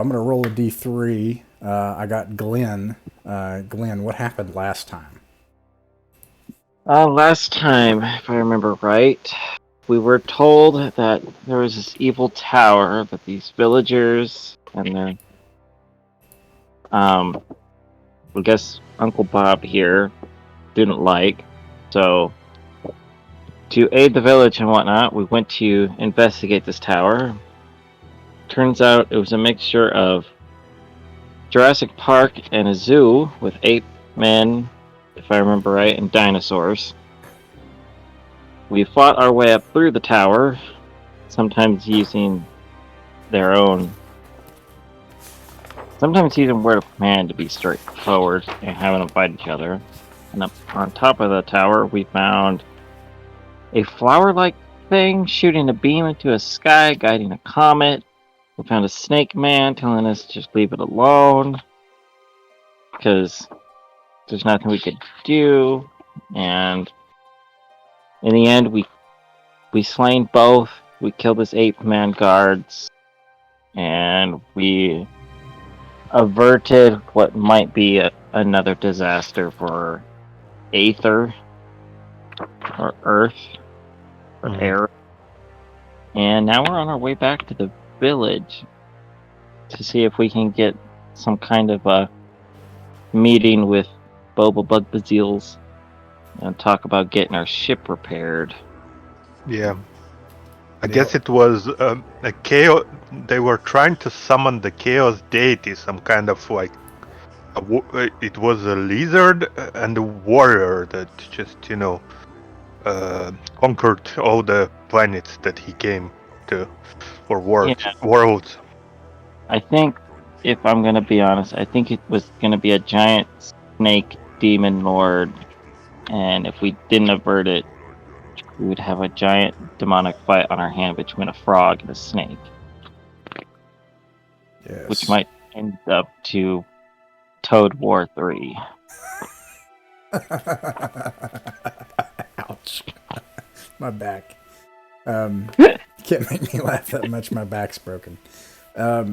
I'm going to roll a d3. I got Glenn. Glenn, what happened last time? Last time, if I remember right, we were told that there was this evil tower that these villagers and their, I guess Uncle Bob here didn't like. So, to aid the village and whatnot, we went to investigate this tower. Turns out it was a mixture of Jurassic Park and a zoo with ape men, if I remember right, and dinosaurs. We fought our way up through the tower, sometimes using their own. Sometimes using word of command to be straightforward and having them fight each other. And up on top of the tower, we found a flower-like thing shooting a beam into a sky, guiding a comet. We found a snake man telling us to just leave it alone because there's nothing we could do. And in the end, we slain both. We killed his ape man guards, and we averted what might be another disaster for Aether or Earth or Air. And now we're on our way back to the village to see if we can get some kind of a meeting with Boba Bug Bazils and talk about getting our ship repaired. Yeah. I guess it was a chaos. They were trying to summon the chaos deity, some kind of like. It was a lizard and a warrior that just, conquered all the planets that he came to, or worlds. I think, if I'm going to be honest, I think it was going to be a giant snake demon lord, and if we didn't avert it, we would have a giant demonic fight on our hand between a frog and a snake. Yes. Which might end up to Toad War 3. Ouch. My back. Can't make me laugh that much. My back's broken. But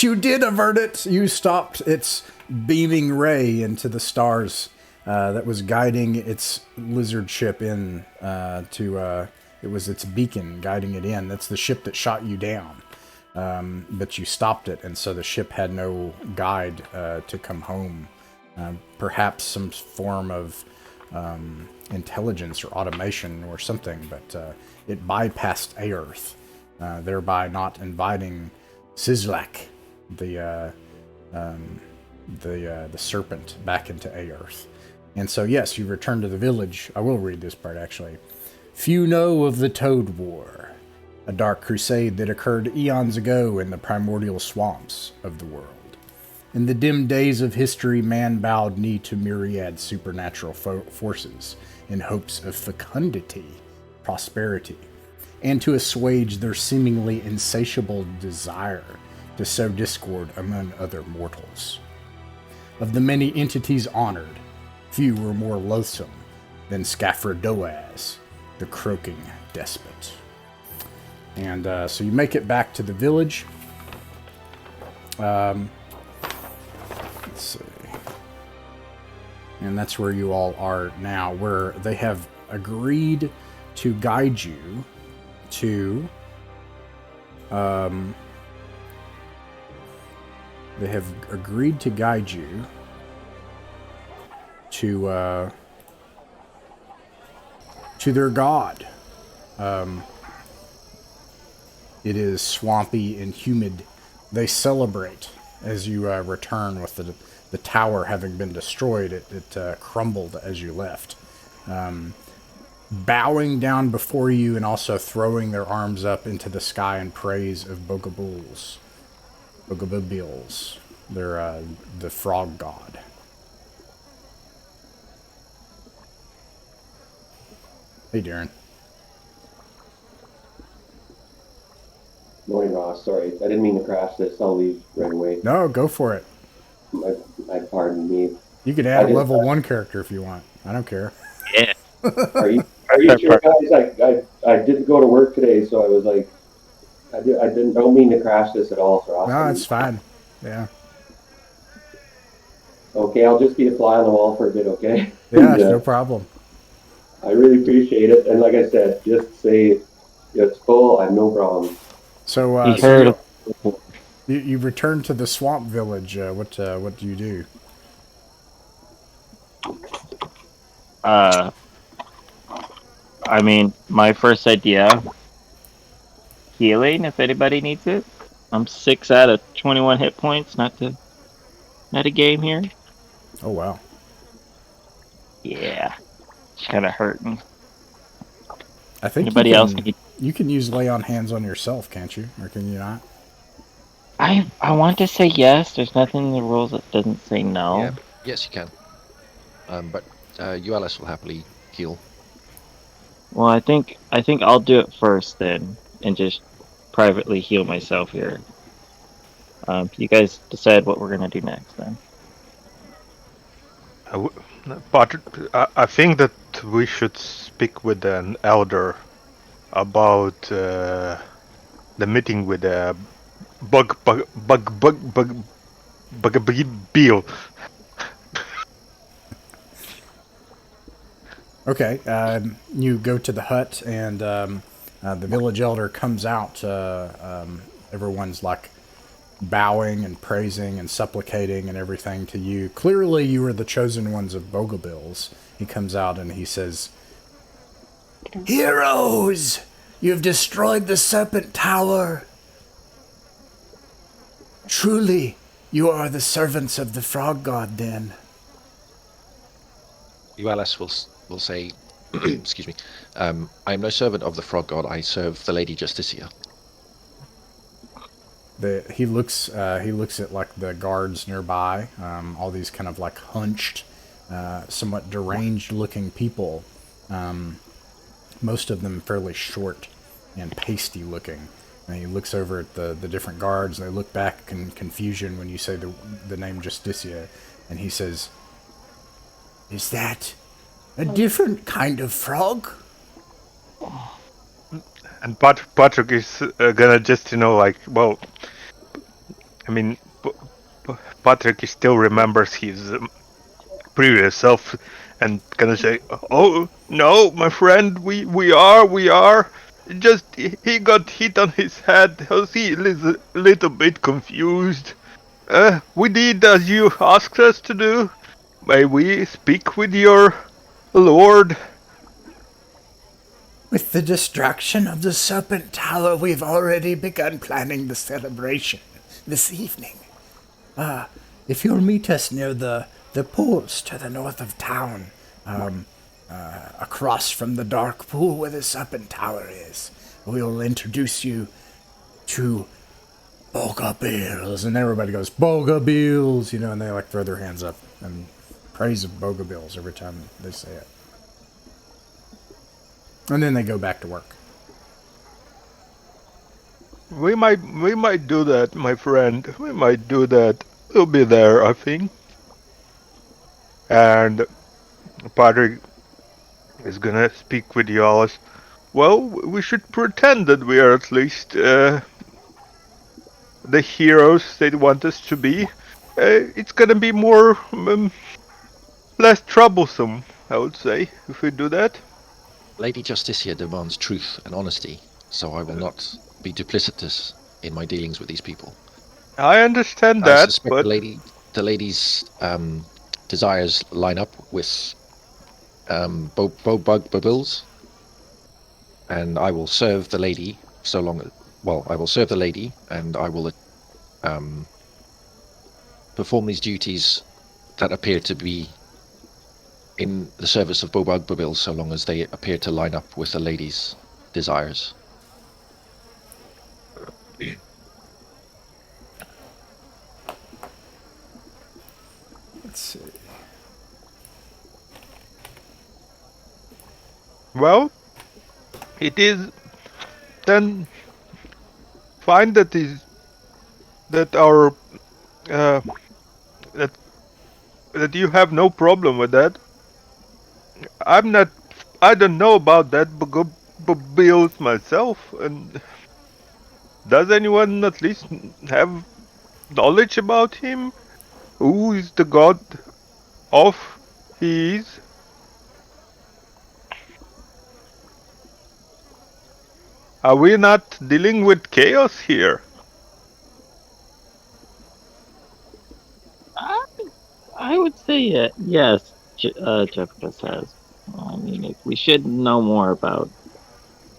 you did avert it. You stopped its beaming ray into the stars that was guiding its lizard ship in it was its beacon guiding it in. That's the ship that shot you down. But you stopped it, and so the ship had no guide to come home. Perhaps some form of intelligence or automation or something, but it bypassed Aerth, thereby not inviting Sizlak, the serpent, back into Aerth. And so, yes, you return to the village. I will read this part, actually. Few know of the Toad War, a dark crusade that occurred eons ago in the primordial swamps of the world. In the dim days of history, man bowed knee to myriad supernatural forces in hopes of fecundity, prosperity, and to assuage their seemingly insatiable desire to sow discord among other mortals. Of the many entities honored, few were more loathsome than Scafradoaz, the croaking despot. And so you make it back to the village. Let's see. And that's where you all are now, where they have agreed to guide you to... they have agreed to guide you to their god. It is swampy and humid. They celebrate as you return with the tower having been destroyed. It crumbled as you left. Bowing down before you and also throwing their arms up into the sky in praise of Bogabuls. Bogabuls. They're the frog god. Hey, Darren. Morning, Ross. Sorry, I didn't mean to crash this. I'll leave right away. No, go for it. I pardon me. You could add a level 1 character if you want. I don't care. Yeah. Are you sure, guys? I didn't go to work today, so I was like, don't mean to crash this at all, Frost. No, it's fine. Yeah. Okay, I'll just be a fly on the wall for a bit, okay? Yeah, And, no problem. I really appreciate it. And like I said, just say it's full. I have no problem. So, He heard. you return to the swamp village. What do you do? I mean, my first idea, healing if anybody needs it. I'm 6 out of 21 hit points. Not a game here. Oh wow. Yeah, it's kind of hurting. I think Anybody else? you can use lay on hands on yourself, can't you? Or can you not? I want to say yes. There's nothing in the rules that doesn't say no. Yeah, yes, you can. But ULS will happily heal. Well, I think I'll do it first then, and just privately heal myself here. You guys decide what we're gonna do next then. But I think that we should speak with an elder about the meeting with the Bill. Okay. You go to the hut, and the village elder comes out. Everyone's like bowing and praising and supplicating and everything to you. Clearly, you are the chosen ones of Bogabills. He comes out and he says, "Heroes! You've destroyed the Serpent Tower. Truly, you are the servants of the Frog God, then." ULS will say, excuse me, I am no servant of the Frog God, I serve the Lady Justicia. He looks at like the guards nearby, all these kind of like hunched, somewhat deranged looking people, most of them fairly short and pasty looking. And he looks over at the different guards, and they look back in confusion when you say the name Justicia, and he says, "Is that a different kind of frog?" And Patrick is gonna just, well, I mean, Patrick still remembers his previous self, and gonna say, "Oh no, my friend, we are. Just he got hit on his head. He is a little bit confused. We did as you asked us to do. May we speak with your lord?" With the destruction of the Serpent Tower, we've already begun planning the celebration this evening. If you'll meet us near the pools to the north of town, across from the dark pool where the Serpent Tower is, we'll introduce you to Bogabills. And everybody goes, "Bogabills," and they like throw their hands up and praise of Bogabills every time they say it. And then they go back to work. We might do that, my friend. We might do that. We'll be there, I think. And Patrick is gonna speak with you all. Well, we should pretend that we are at least the heroes they want us to be. It's gonna be more less troublesome, I would say, if we do that. Lady Justicia demands truth and honesty, so I will not be duplicitous in my dealings with these people. I understand I that, suspect but the lady's desires line up with Bogabills, and I will serve the lady I will serve the lady, and I will perform these duties that appear to be in the service of Bogabills, so long as they appear to line up with the lady's desires. Let's see. well, it is then fine that our that you have no problem with that. I don't know about that Bogabills myself, and Does anyone at least have knowledge about him? Who is the god of he is? Are we not dealing with chaos here? I would say yes, Jessica says. I mean, if we should know more about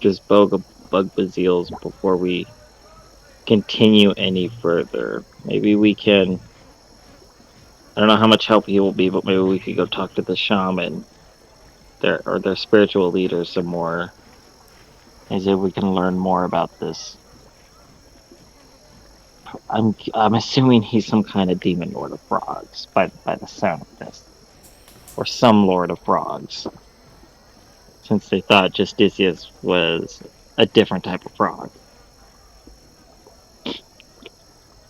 just bug baziles before we continue any further. Maybe we can. I don't know how much help he will be, but maybe we could go talk to the shaman, their spiritual leader, some more, as if we can learn more about this. I'm assuming he's some kind of demon lord of frogs by the sound of this, or some lord of frogs, since they thought Justicius was a different type of frog.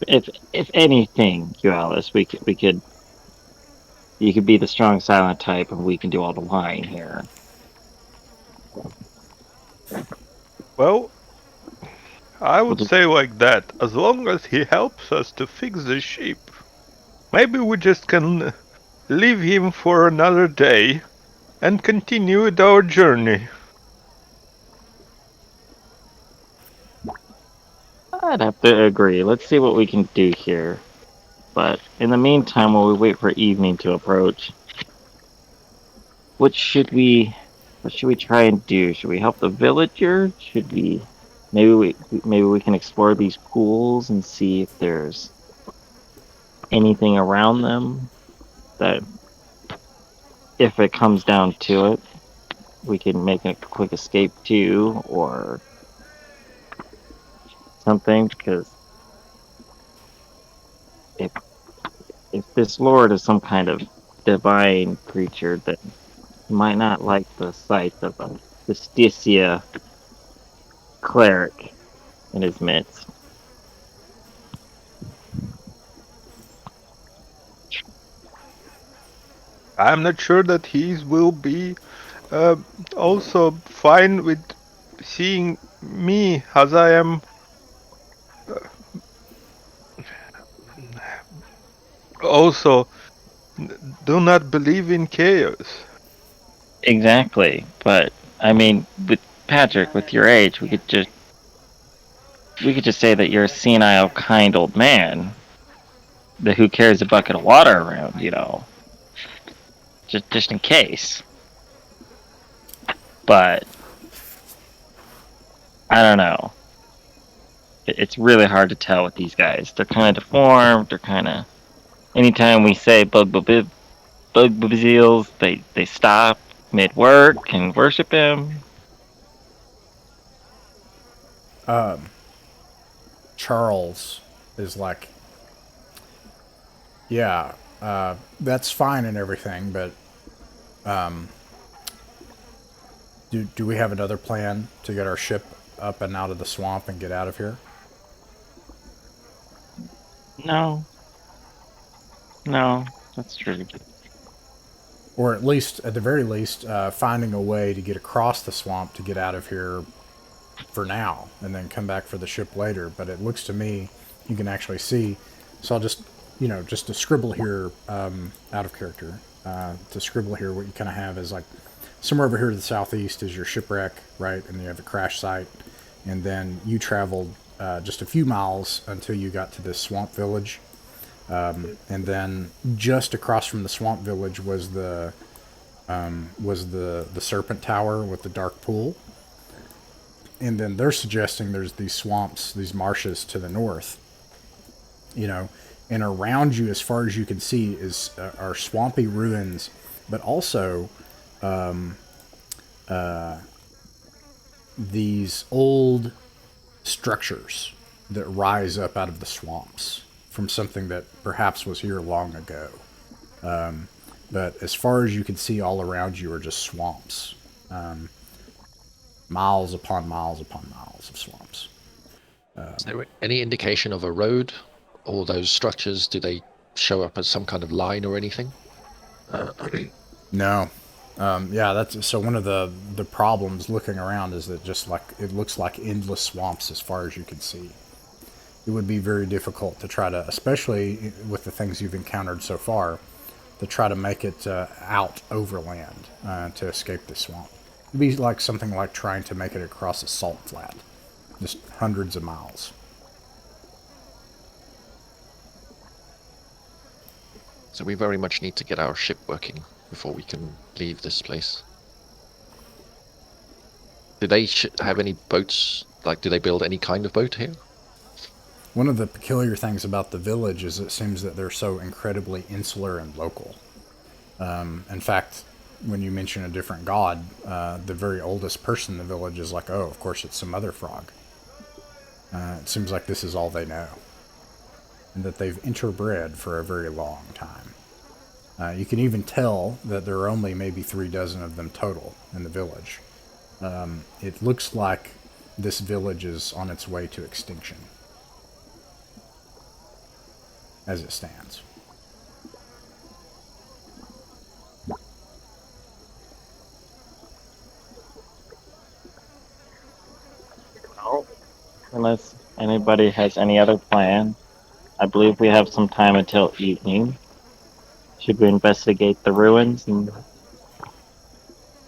If anything, Alice, we could you could be the strong silent type, and we can do all the lying here. Well, I We'll would say like that, as long as he helps us to fix the ship. Maybe we just can leave him for another day and continue with our journey. I'd have to agree. Let's see what we can do here. But in the meantime, while we wait for evening to approach, what should we try and do? Should we help the villager? Should we maybe we can explore these pools and see if there's anything around them that, if it comes down to it, we can make a quick escape to, or something. Because if this lord is some kind of divine creature, that he might not like the sight of a Justicia cleric in his midst. I'm not sure that he will be also fine with seeing me as I am. Also, do not believe in chaos. Exactly, but I mean, with Patrick, with your age, we could just say that you're a senile, kind old man who carries a bucket of water around, just in case. But I don't know. It's really hard to tell with these guys. They're kind of deformed. They're kind of. Anytime we say bug baziles, they stop mid work and worship him. Charles is like, yeah, that's fine and everything, but do we have another plan to get our ship up and out of the swamp and get out of here? No, that's true. Or at least, at the very least, finding a way to get across the swamp to get out of here for now, and then come back for the ship later. But it looks to me, you can actually see, so I'll just, just to scribble here, out of character, to scribble here, what you kind of have is like, somewhere over here to the southeast is your shipwreck, right? And you have a crash site, and then you traveled just a few miles until you got to this swamp village. And then just across from the swamp village was the serpent tower with the dark pool. And then they're suggesting there's these swamps, these marshes to the north, and around you, as far as you can see, are swampy ruins, but also these old structures that rise up out of the swamps from something that perhaps was here long ago. But as far as you can see, all around you are just swamps. Miles upon miles upon miles of swamps. Is there any indication of a road? All those structures, do they show up as some kind of line or anything? No. Yeah, that's so one of the problems looking around is that just like it looks like endless swamps as far as you can see. It would be very difficult to try to, especially with the things you've encountered so far, to try to make it out overland to escape the swamp. It'd be like something like trying to make it across a salt flat, just hundreds of miles. So we very much need to get our ship working before we can leave this place. Do they have any boats? Like, do they build any kind of boat here? One of the peculiar things about the village is it seems that they're so incredibly insular and local. In fact, when you mention a different god, the very oldest person in the village is like, oh, of course it's some mother frog. It seems like this is all they know. And that they've interbred for a very long time. You can even tell that there are only maybe 36 of them total in the village. It looks like this village is on its way to extinction. As it stands. Well, unless anybody has any other plan, I believe we have some time until evening. Should we investigate the ruins? And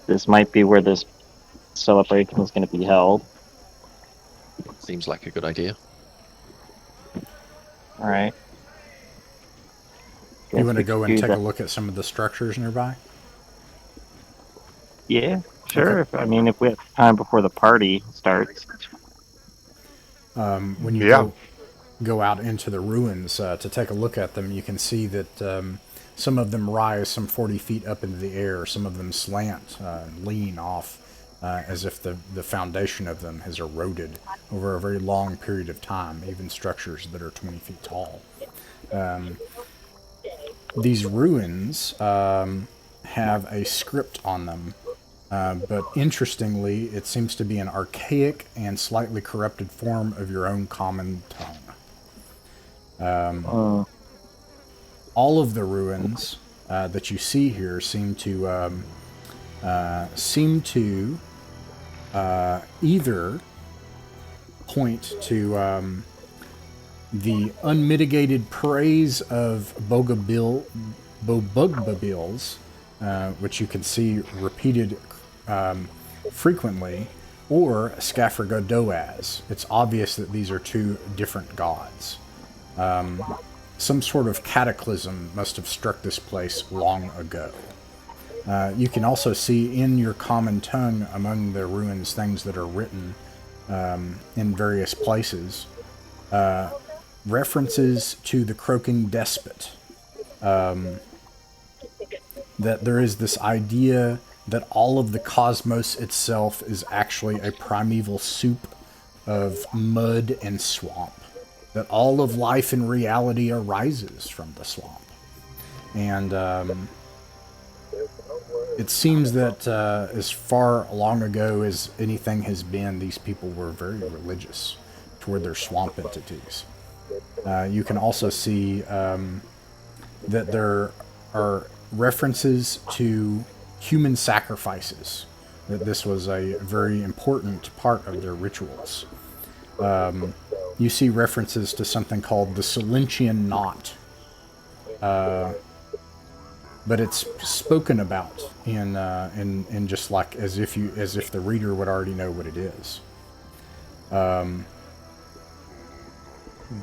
this might be where this celebration is going to be held. Seems like a good idea. All right. You want to go and take a look at some of the structures nearby? Yeah, sure. Okay. I mean, if we have time before the party starts. When you go out into the ruins to take a look at them, you can see that some of them rise some 40 feet up into the air. Some of them slant, lean off, as if the foundation of them has eroded over a very long period of time, even structures that are 20 feet tall. These ruins have a script on them, but interestingly, it seems to be an archaic and slightly corrupted form of your own common tongue. All of the ruins that you see here seem to either point to the unmitigated praise of Bogubils, which you can see repeated frequently, or Scaphrgodoaz. It's obvious that these are two different gods. Some sort of cataclysm must have struck this place long ago. You can also see in your common tongue among the ruins things that are written in various places. References to the Croaking despot. That there is this idea that all of the cosmos itself is actually a primeval soup of mud and swamp. That all of life and reality arises from the swamp. And it seems that as far long ago as anything has been, these people were very religious toward their swamp entities. You can also see that there are references to human sacrifices, that this was a very important part of their rituals. You see references to something called the Silentian Knot, but it's spoken about in just like as if the reader would already know what it is.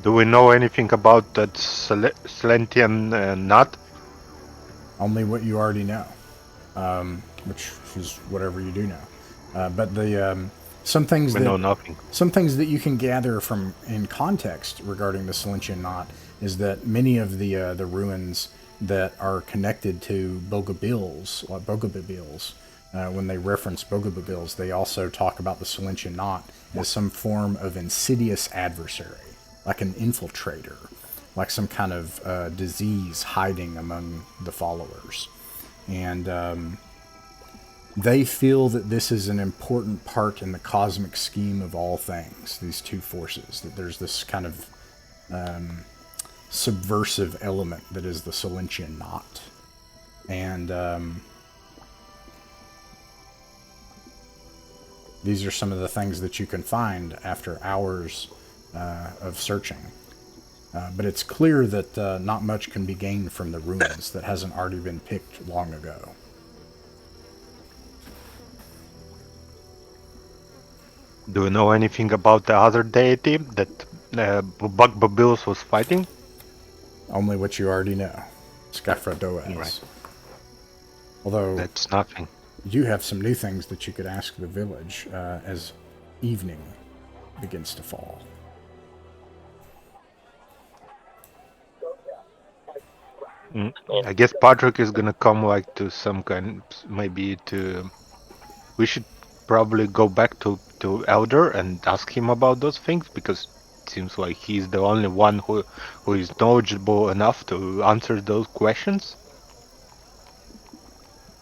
Do we know anything about that Silentian knot? Only what you already know, which is whatever you do know. But the some things We know nothing. Some things that you can gather from in context regarding the Silentian Knot is that many of the ruins that are connected to Bogubils, when they reference Bogubils, they also talk about the Silentian Knot as some form of insidious adversary, like an infiltrator, like some kind of disease hiding among the followers. And they feel that this is an important part in the cosmic scheme of all things, these two forces, that there's this kind of subversive element that is the Silentian Knot. And These are some of the things that you can find after hours of searching. But it's clear that not much can be gained from the ruins that hasn't already been picked long ago. Do you know anything about the other deity that Bugbabilus was fighting? Only what you already know. Scafradoas. Right. Although That's nothing. you have some new things that you could ask the village as evening begins to fall. I guess Patrick is gonna come like to some kind, maybe to. We should probably go back to Elder and ask him about those things, because it seems like he's the only one who is knowledgeable enough to answer those questions.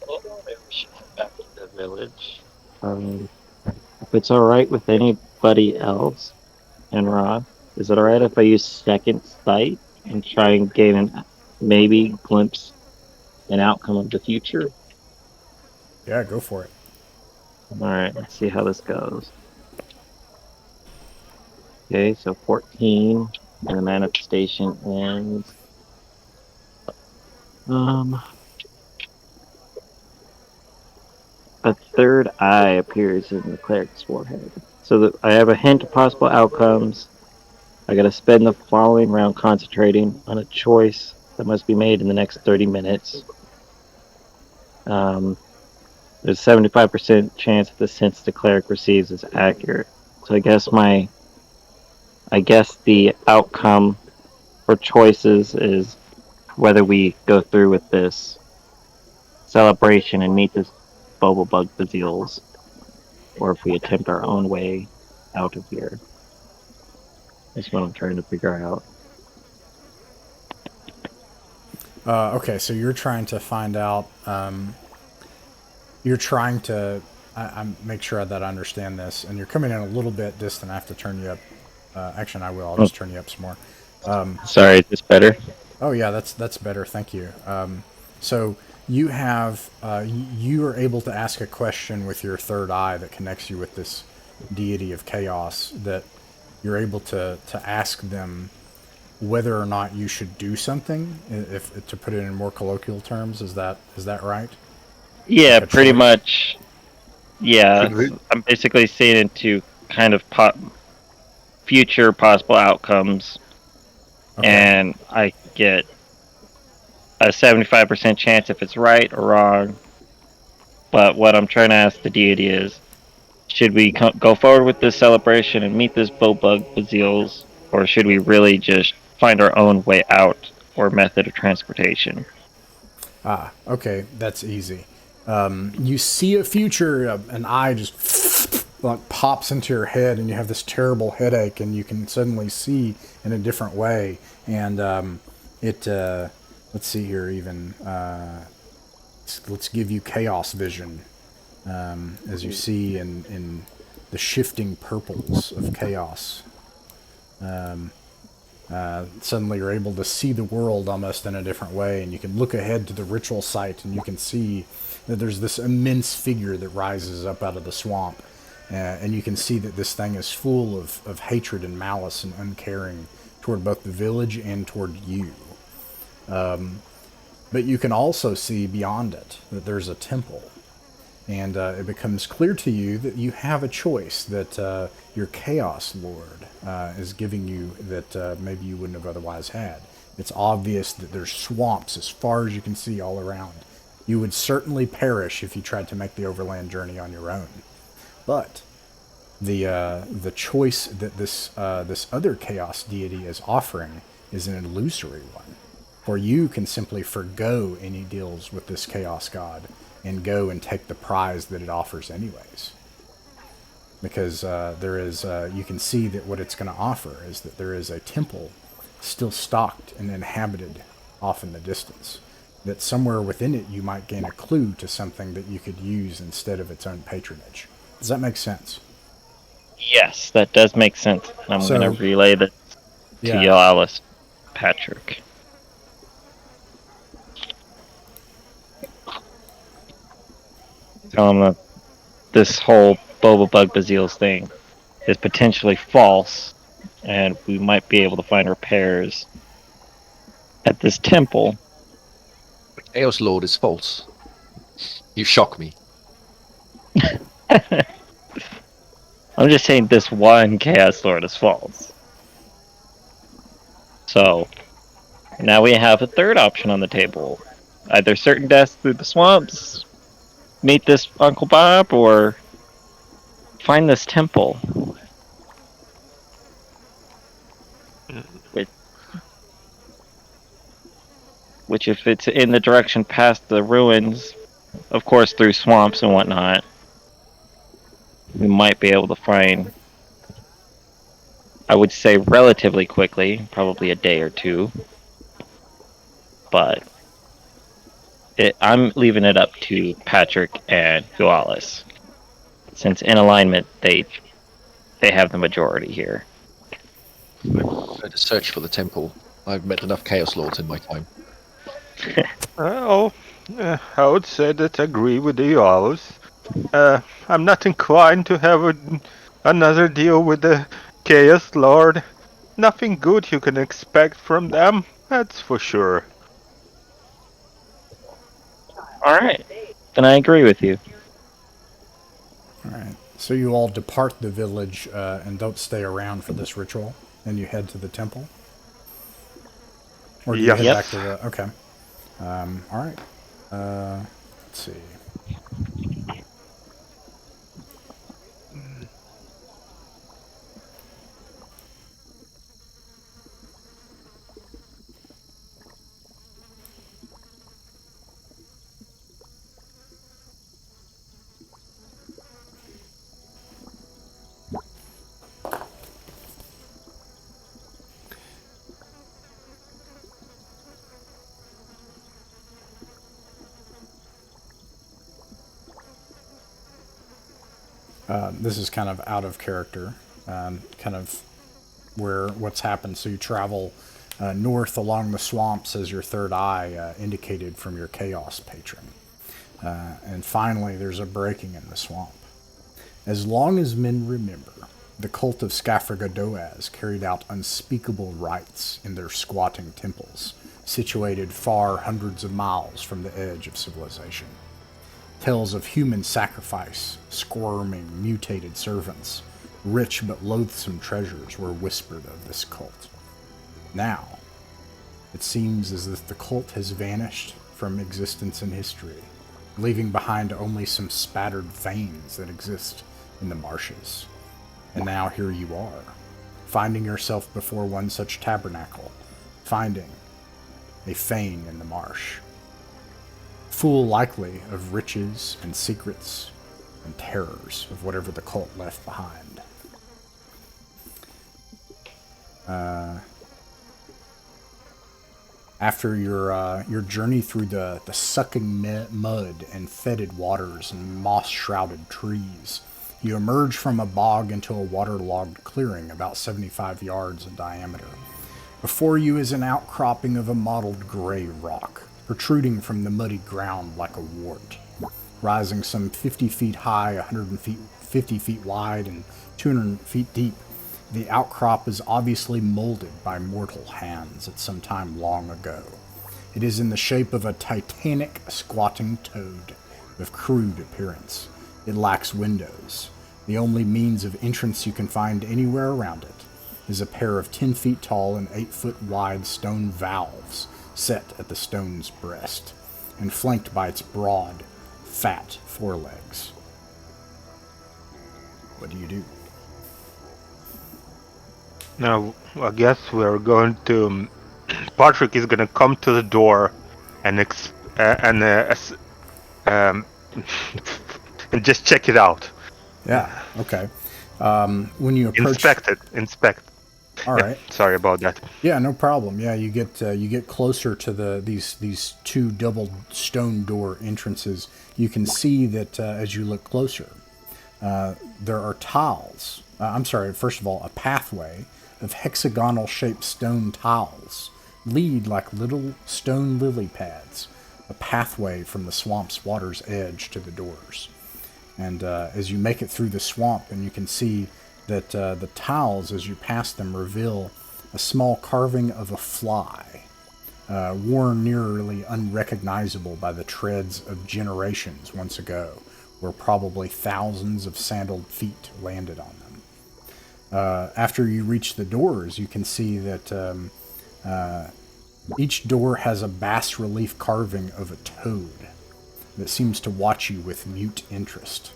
Maybe we should head back to the village. If it's alright with anybody else, and Rod, is it alright if I use second sight and try and gain an maybe glimpse an outcome of the future? Yeah, go for it. Alright, let's see how this goes. Okay, so 14, and the manifestation ends. A third eye appears in the cleric's forehead. So I have a hint of possible outcomes. I gotta spend the following round concentrating on a choice that must be made in the next 30 minutes. There's a 75% chance that the sense the cleric receives is accurate. So I guess the outcome for choices is whether we go through with this celebration and meet this Bubblebug Bazils, or if we attempt our own way out of here. That's what I'm trying to figure out. Okay, so you're trying to find out. You're trying to. I make sure that I understand this, and you're coming in a little bit distant. I have to turn you up. Actually, I will. I'll just turn you up some more. Sorry, is this better? Oh yeah, that's better. Thank you. So you have you are able to ask a question with your third eye that connects you with this deity of chaos. That you're able to ask them whether or not you should do something. If to put it in more colloquial terms, is that right? Yeah, Like a pretty choice? much. Yeah, Should we- I'm basically seeing into kind of future possible outcomes, Okay. and I get a 75% chance if it's right or wrong. But what I'm trying to ask the deity is, should we go forward with this celebration and meet this Bobug Bazils, or should we really just find our own way out or method of transportation? Okay, that's easy. You see a future, an eye just like pops into your head, and you have this terrible headache, and you can suddenly see in a different way. And let's see here, even let's give you chaos vision, as you see in the shifting purples of chaos. Suddenly you're able to see the world almost in a different way, and you can look ahead to the ritual site, and you can see that there's this immense figure that rises up out of the swamp, and you can see that this thing is full of hatred and malice and uncaring toward both the village and toward you. But you can also see beyond it that there's a temple, and it becomes clear to you that you have a choice that your Chaos Lord is giving you that maybe you wouldn't have otherwise had. It's obvious that there's swamps as far as you can see all around. You would certainly perish if you tried to make the overland journey on your own. But the choice that this other chaos deity is offering is an illusory one. For you can simply forgo any deals with this chaos god and go and take the prize that it offers anyways. Because there is, you can see that what it's going to offer is that there is a temple still stocked and inhabited off in the distance. That somewhere within it you might gain a clue to something that you could use instead of its own patronage. Does that make sense? Yes, that does make sense. I'm So- going to relay that to you, Alice, Patrick. Tell him that this whole Boba Bug Bazile's thing is potentially false, and we might be able to find repairs at this temple. Chaos Lord is false. You shock me. I'm just saying this one Chaos Lord is false. So, now we have a third option on the table. Either certain deaths through the swamps, meet this Uncle Bob, or find this temple. Which if it's in the direction past the ruins, of course through swamps and whatnot, we might be able to find, I would say relatively quickly, probably a day or two. But I'm leaving it up to Patrick and Goalis, since in alignment they have the majority here. To search for the temple. I've met enough Chaos Lords in my time. Well, I would say that I agree with the owls. I'm not inclined to have another deal with the Chaos Lord. Nothing good you can expect from them, that's for sure. Alright, then I agree with you. Alright, so you all depart the village and don't stay around for this ritual, and you head to the temple? Or do you head back to the... Okay. Alright. Let's see. This is kind of out of character, kind of what's happened. So you travel north along the swamps as your third eye indicated from your chaos patron. And finally, there's a breaking in the swamp. As long as men remember, the cult of Skafragadoaz carried out unspeakable rites in their squatting temples, situated far hundreds of miles from the edge of civilization. Tales of human sacrifice, squirming, mutated servants, rich but loathsome treasures were whispered of this cult. Now, it seems as if the cult has vanished from existence in history, leaving behind only some spattered veins that exist in the marshes. And now here you are, finding yourself before one such tabernacle, finding a Fane in the marsh. Full likely of riches and secrets and terrors of whatever the cult left behind. After your journey through the sucking mud and fetid waters and moss-shrouded trees, you emerge from a bog into a waterlogged clearing about 75 yards in diameter. Before you is an outcropping of a mottled gray rock, protruding from the muddy ground like a wart. Rising some 50 feet high, 150 feet wide, and 200 feet deep, the outcrop is obviously molded by mortal hands at some time long ago. It is in the shape of a titanic squatting toad of crude appearance. It lacks windows. The only means of entrance you can find anywhere around it is a pair of 10 feet tall and 8 foot wide stone valves set at the stone's breast, and flanked by its broad, fat forelegs. What do you do? Now, I guess we're going to... Patrick is going to come to the door and and just check it out. Yeah, okay. When you approach... Inspect. All right. Sorry about that. Yeah, no problem. Yeah, you get closer to these two double stone door entrances. You can see that as you look closer, there are tiles. First of all, a pathway of hexagonal-shaped stone tiles lead like little stone lily pads, a pathway from the swamp's water's edge to the doors. And as you make it through the swamp, and you can see that the tiles, as you pass them, reveal a small carving of a fly, worn nearly unrecognizable by the treads of generations once ago, where probably thousands of sandaled feet landed on them. After you reach the doors, you can see that each door has a bas-relief carving of a toad that seems to watch you with mute interest.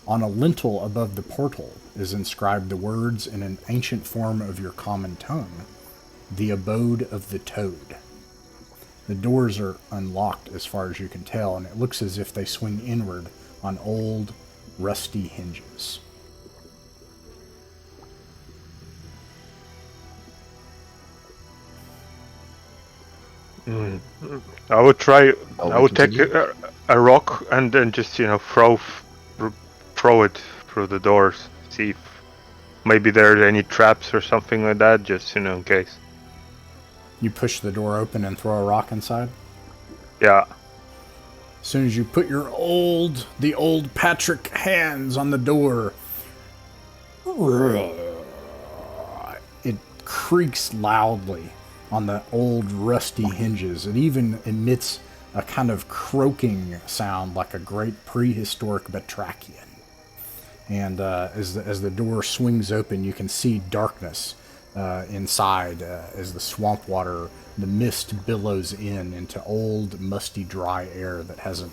On a lintel above the portal is inscribed the words in an ancient form of your common tongue, "The Abode of the Toad." The doors are unlocked as far as you can tell, and it looks as if they swing inward on old, rusty hinges. I would try. Oh, I would take continue? a rock and then just throw it through the doors. See if maybe there are any traps or something like that. Just in case. You push the door open and throw a rock inside. Yeah. As soon as you put the old Patrick hands on the door, it creaks loudly on the old rusty hinges. It even emits a kind of croaking sound like a great prehistoric batrachian. And as the door swings open, you can see darkness inside as the swamp water, the mist billows into old, musty, dry air that hasn't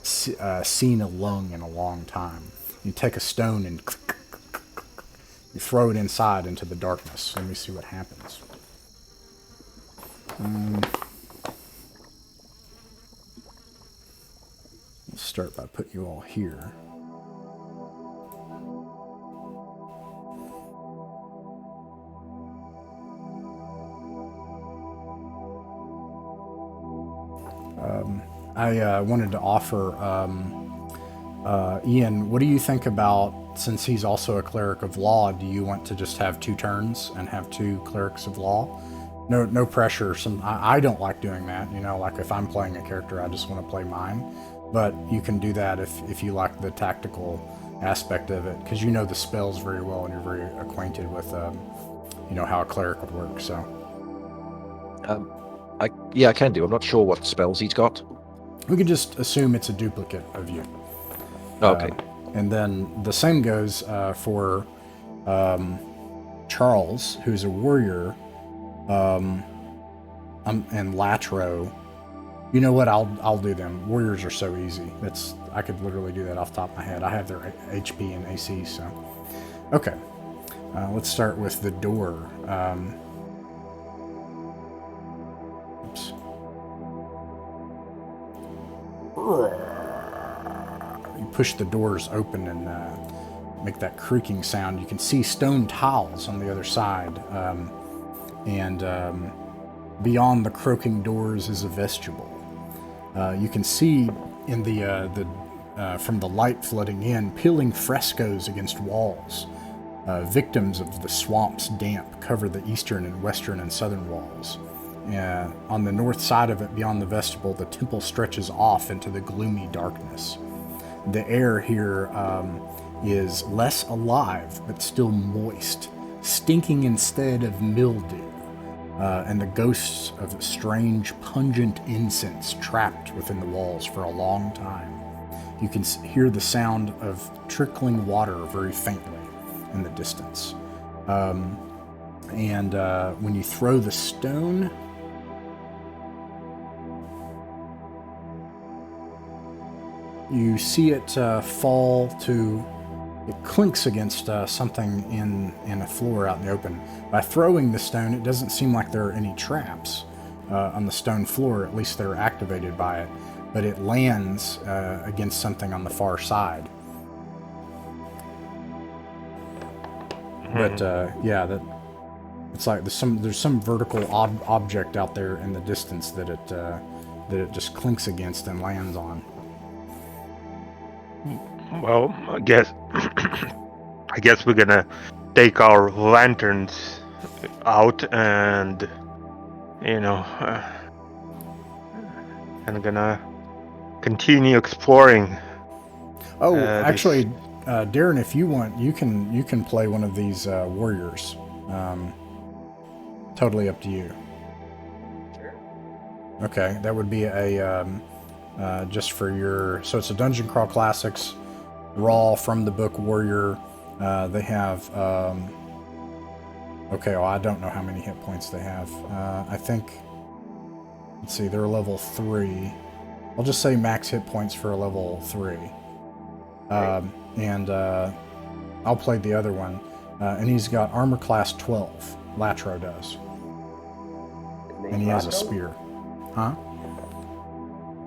seen a lung in a long time. You take a stone and you throw it inside into the darkness. Let me see what happens. Let's start by putting you all here. I wanted to offer Ian, what do you think about, since he's also a cleric of law, do you want to just have 2 turns and have 2 clerics of law? No pressure. I don't like doing that. Like if I'm playing a character, I just want to play mine. But you can do that if you like the tactical aspect of it, because you know the spells very well and you're very acquainted with how a cleric would work. So I can do. I'm not sure what spells he's got. we could just assume it's a duplicate of you. Okay. And then the same goes for Charles, who's a warrior, and Latro. You know what? I'll do them. Warriors are so easy. I could literally do that off the top of my head. I have their HP and AC. So, okay. Let's start with the door. Oops. You push the doors open and make that creaking sound. You can see stone tiles on the other side, and beyond the croaking doors is a vestibule. You can see in from the light flooding in, peeling frescoes against walls. Victims of the swamp's damp cover the eastern and western and southern walls. On the north side of it, beyond the vestibule, the temple stretches off into the gloomy darkness. The air here is less alive, but still moist, stinking instead of mildew, and the ghosts of strange, pungent incense trapped within the walls for a long time. You can hear the sound of trickling water very faintly in the distance. And when you throw the stone, you see it fall to... It clinks against something in a floor out in the open. By throwing the stone, it doesn't seem like there are any traps on the stone floor, at least that are activated by it, but it lands against something on the far side. But it's like there's some vertical object out there in the distance that it just clinks against and lands on. Well, I guess we're gonna take our lanterns out and and gonna continue exploring. Oh, This- actually, Darren, if you want, you can play one of these warriors. Totally up to you. Sure. Okay, that would be a just for your. So it's a Dungeon Crawl Classics raw from the book Warrior. They have. Okay, well, I don't know how many hit points they have. I think. Let's see, they're level 3. I'll just say max hit points for a level 3. And I'll play the other one. And he's got armor class 12. Latro does. His name's And he has a Latro? spear. Huh?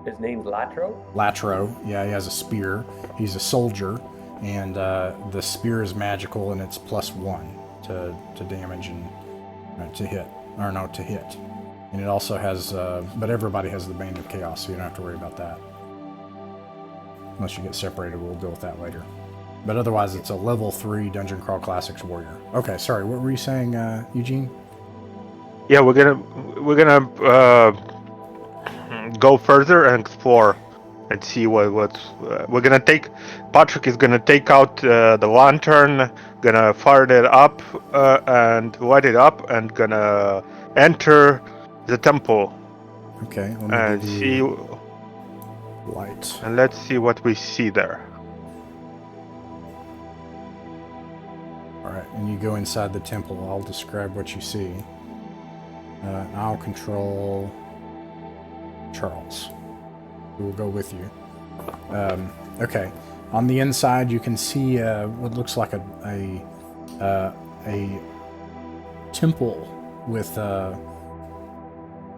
His name's Latro? Latro, yeah, he has a spear. He's a soldier, and the spear is magical, and it's +1 to damage and to hit. Or no, to hit. And it also has, but everybody has the Bane of Chaos, so you don't have to worry about that. Unless you get separated, we'll deal with that later. But otherwise, it's a level 3 Dungeon Crawl Classics Warrior. Okay, sorry, what were you saying, Eugene? Yeah, we're gonna go further and explore and see what's. We're gonna take. Patrick is gonna take out the lantern, gonna fire it up and light it up, and gonna enter the temple Okay, let me and give see. you light. And let's see what we see there. Alright, and you go inside the temple. I'll describe what you see. I'll control Charles, who will go with you. Okay, on the inside you can see what looks like a temple with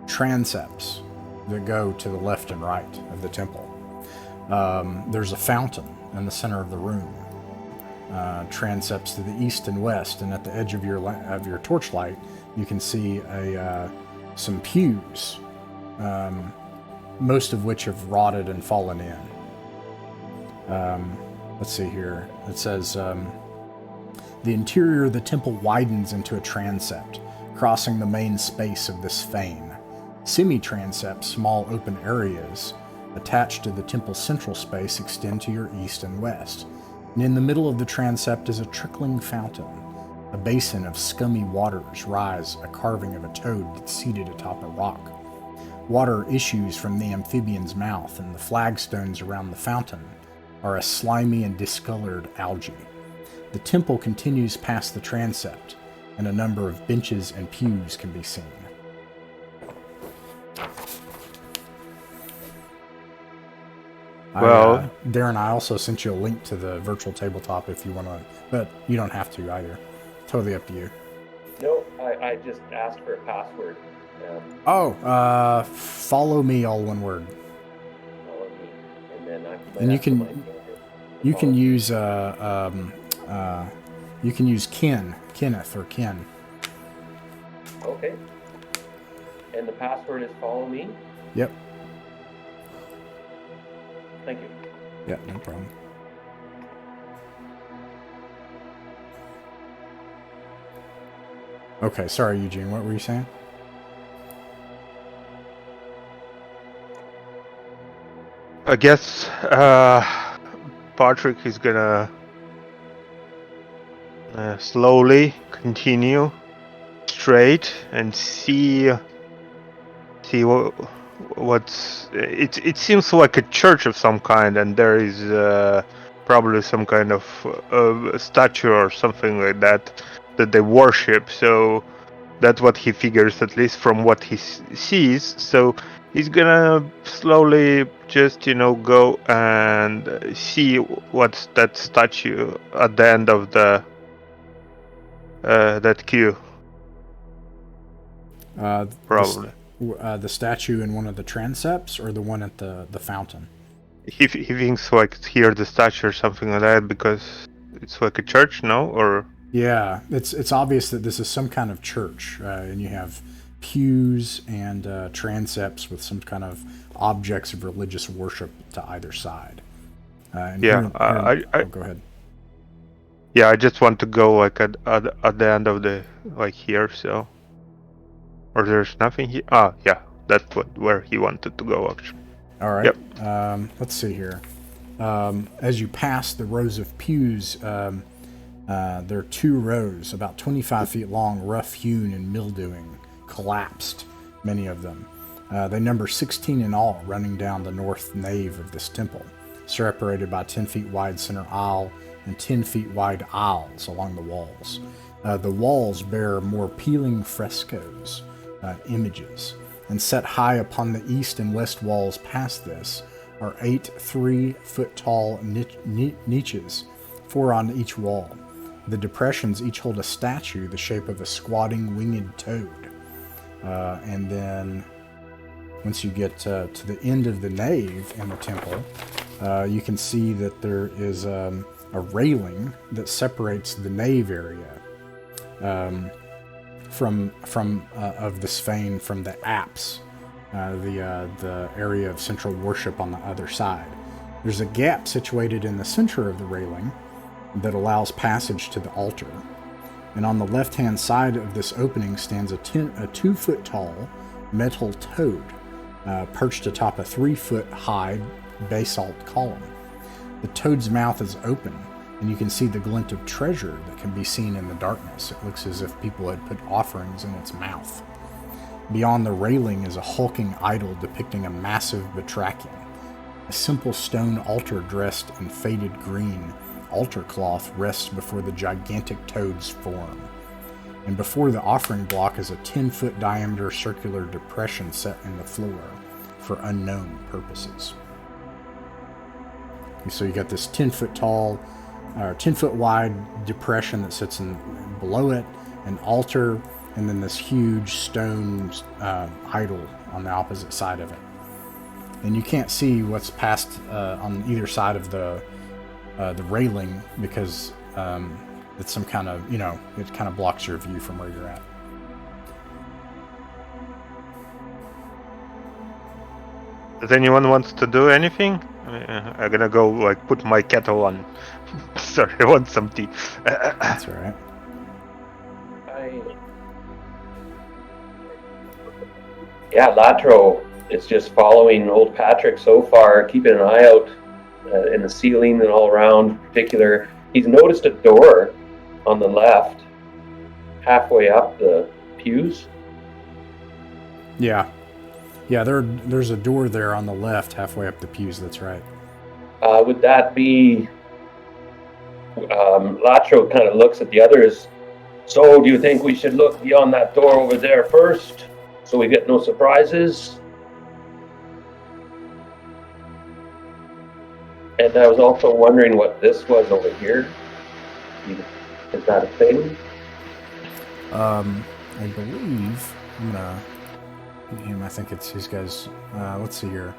transepts that go to the left and right of the temple. There's a fountain in the center of the room. Transepts to the east and west, and at the edge of your torchlight, you can see some pews, most of which have rotted and fallen in. Let's see here. It says the interior of the temple widens into a transept, crossing the main space of this fane. Semi-transepts, small open areas attached to the temple's central space, extend to your east and west. And in the middle of the transept is a trickling fountain. A basin of scummy waters rise, a carving of a toad seated atop a rock. Water issues from the amphibian's mouth, and the flagstones around the fountain are a slimy and discolored algae. The temple continues past the transept, and a number of benches and pews can be seen. Well, Darren, I also sent you a link to the virtual tabletop if you want to, but you don't have to either. Totally up to you. No, I just asked for a password. Follow me, all one word. Follow me, and then I And you can use Kenneth or Ken. Okay. And the password is follow me. Yep. Thank you. Yeah, no problem. Okay, sorry, Eugene. What were you saying? I guess Patrick is gonna slowly continue straight and see what's it seems like a church of some kind, and there is probably some kind of statue or something like that they worship. So that's what he figures, at least from what he sees. So he's gonna slowly just go and see what's that statue at the end of the that queue. Probably. The statue in one of the transepts, or the one at the fountain? He thinks like here the statue or something like that, because it's like a church, no? Or yeah, it's obvious that this is some kind of church, and you have pews and transepts with some kind of objects of religious worship to either side. go ahead. Yeah, I just want to go like at the end of the here, so. Or there's nothing here. Yeah, that's where he wanted to go actually. All right. Yep. Let's see here. As you pass the rows of pews, there are 2 rows, about 25 feet long, rough-hewn and mildewing, collapsed, many of them. They number 16 in all, running down the north nave of this temple, separated by 10 feet wide center aisle and 10 feet wide aisles along the walls. The walls bear more peeling frescoes, images, and set high upon the east and west walls past this are 8 3-foot-tall niches, 4 on each wall. The depressions each hold a statue the shape of a squatting winged toad. And then once you get to the end of the nave in the temple, you can see that there is a railing that separates the nave area from of this fane from the apse, the area of central worship on the other side. There's a gap situated in the center of the railing that allows passage to the altar. And on the left-hand side of this opening stands a 2-foot-tall metal toad, perched atop a 3-foot-high basalt column. The toad's mouth is open, and you can see the glint of treasure that can be seen in the darkness. It looks as if people had put offerings in its mouth. Beyond the railing is a hulking idol depicting a massive batrachian. A simple stone altar dressed in faded green altar cloth rests before the gigantic toad's form. And before the offering block is a 10-foot diameter circular depression set in the floor for unknown purposes. So you got this 10-foot tall, or 10-foot wide depression that sits below it, an altar, and then this huge stone idol on the opposite side of it. And you can't see what's past on either side of the railing because it's some kind of, it kind of blocks your view from where you're at. Does anyone wants to do anything? I'm gonna go put my kettle on. Sorry, I want some tea. That's all right. Latro is just following old Patrick so far, keeping an eye out in the ceiling and all around. In particular, he's noticed a door on the left, halfway up the pews. Yeah, there's a door there on the left, halfway up the pews. That's right. Would that be? Latro kind of looks at the others. So, do you think we should look beyond that door over there first, so we get no surprises? And I was also wondering what this was over here. Is that a thing? I believe I'm gonna him. I think it's these guys. Let's see here.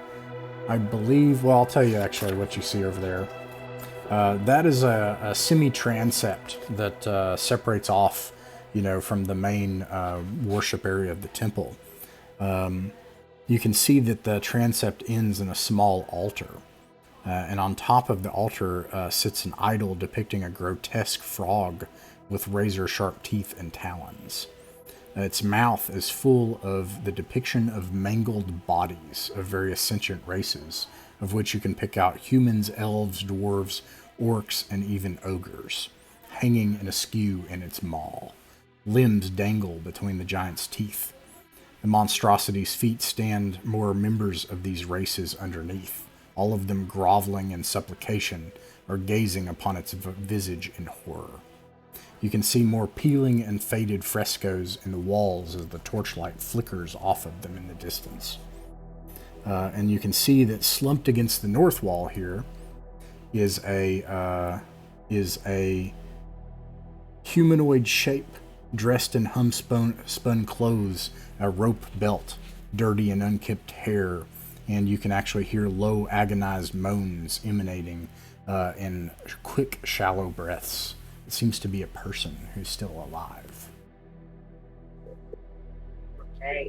I believe. Well, I'll tell you actually what you see over there. That is a semi-transept that separates off, from the main worship area of the temple. You can see that the transept ends in a small altar. And on top of the altar sits an idol depicting a grotesque frog with razor-sharp teeth and talons. Its mouth is full of the depiction of mangled bodies of various sentient races, of which you can pick out humans, elves, dwarves, orcs, and even ogres, hanging and askew in its maw. Limbs dangle between the giant's teeth. The monstrosity's feet stand more members of these races underneath, all of them groveling in supplication or gazing upon its visage in horror. You can see more peeling and faded frescoes in the walls as the torchlight flickers off of them in the distance. And you can see that slumped against the north wall here is a humanoid shape dressed in homespun clothes, a rope belt, dirty and unkempt hair, and you can actually hear low, agonized moans emanating in quick, shallow breaths. It seems to be a person who's still alive.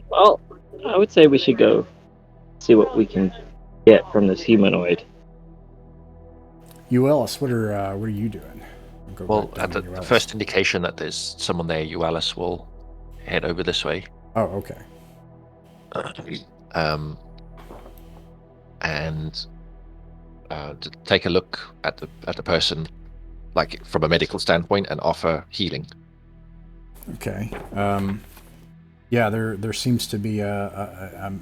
Well, I would say we should go see what we can get from this humanoid. Euelis, what are you doing? Well, at the first indication that there's someone there, Euelis will head over this way. Oh, okay. And to take a look at the person, like from a medical standpoint, and offer healing. Okay. Yeah, there seems to be a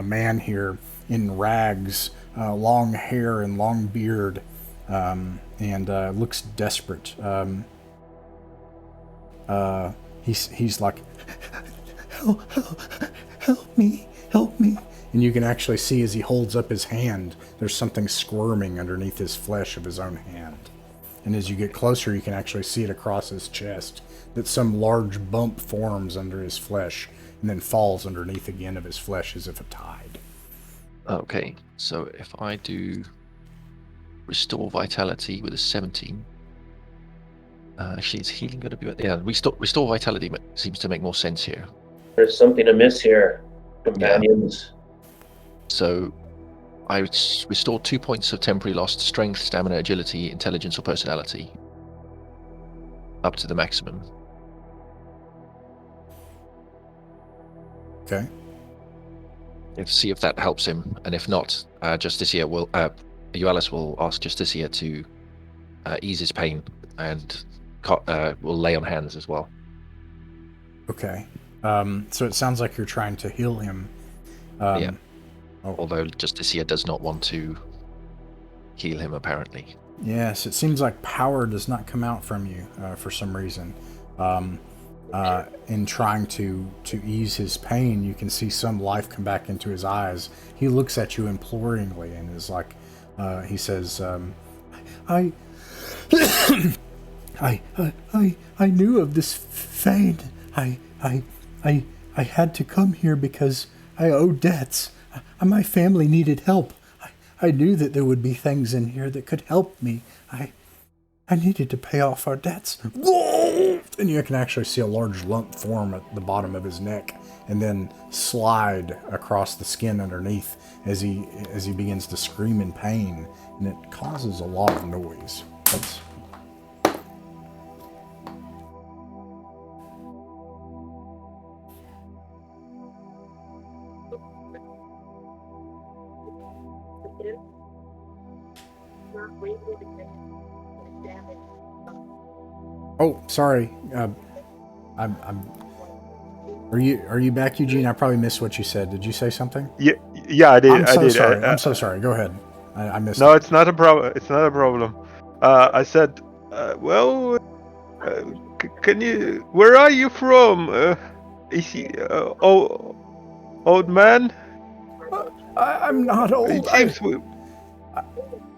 man here in rags, long hair and long beard, and looks desperate. He's like, help me, and you can actually see as he holds up his hand, there's something squirming underneath his flesh of his own hand. And as you get closer, you can actually see it across his chest, that some large bump forms under his flesh and then falls underneath again of his flesh as if a tide. Okay, so if I do restore vitality with a 17, actually, is healing going to be? Yeah, restore vitality seems to make more sense here. There's something amiss here, companions. Yeah. So I restore 2 points of temporary lost strength, stamina, agility, intelligence, or personality, up to the maximum. Okay. See if that helps him, and if not, Justicia will, Eualis will ask Justicia to ease his pain, and will lay on hands as well. Okay. So it sounds like you're trying to heal him. Yeah. Oh. Although Justicia does not want to heal him, apparently. Yes, it seems like power does not come out from you for some reason. In trying to ease his pain, you can see some life come back into his eyes. He looks at you imploringly and is like, he says, I knew of this Fane. I had to come here because I owe debts. My family needed help. I knew that there would be things in here that could help me. I needed to pay off our debts. And you can actually see a large lump form at the bottom of his neck and then slide across the skin underneath as he begins to scream in pain, and it causes a lot of noise. Oh, sorry. I'm. Are you back, Eugene? I probably missed what you said. Did you say something? Yeah, I did. I'm so sorry. I'm so sorry. Go ahead. I missed. No, it. it's not a problem. It's not a problem. I said, well, can you? Where are you from? Is he old man? I'm not old. It seems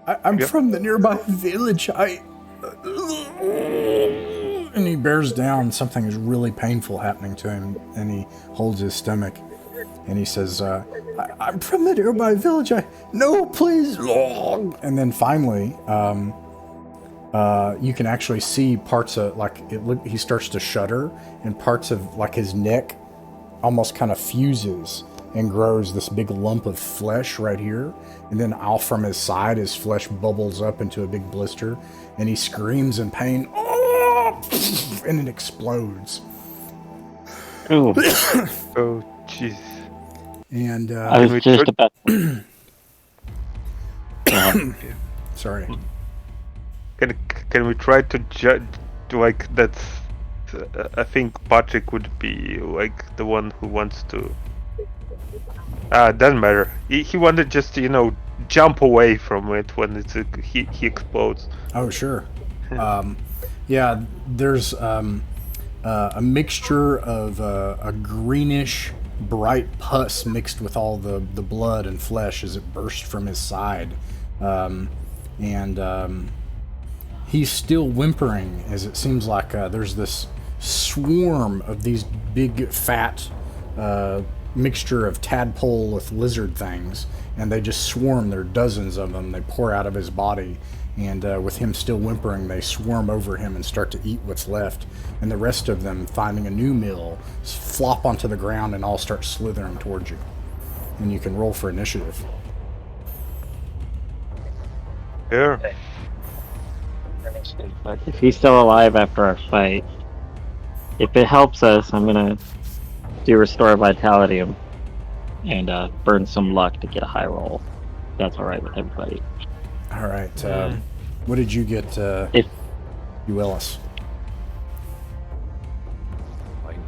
I'm from the nearby village. And he bears down. Something is really painful happening to him, and he holds his stomach, and he says, I'm from the nearby village. No, please. And then finally, you can actually see parts of, he starts to shudder, and parts of, his neck almost kind of fuses and grows this big lump of flesh right here. And then off from his side, his flesh bubbles up into a big blister, and he screams in pain, and it explodes. Oh, oh, jeez. And I was just about. sorry. Can we try to judge? That's. I think Patrick would be the one who wants to. Doesn't matter. He wanted just to jump away from it when he explodes. Oh sure. Yeah, there's a mixture of a greenish, bright pus mixed with all the blood and flesh as it burst from his side. And he's still whimpering, as it seems like there's this swarm of these big, fat mixture of tadpole with lizard things, and they just swarm. There are dozens of them. They pour out of his body. And with him still whimpering, they swarm over him and start to eat what's left. And the rest of them, finding a new meal, flop onto the ground and all start slithering towards you. And you can roll for initiative. Here. But if he's still alive after our fight, if it helps us, I'm gonna do Restore Vitality and burn some luck to get a high roll. That's alright with everybody. All right. What did you get, you Ellis?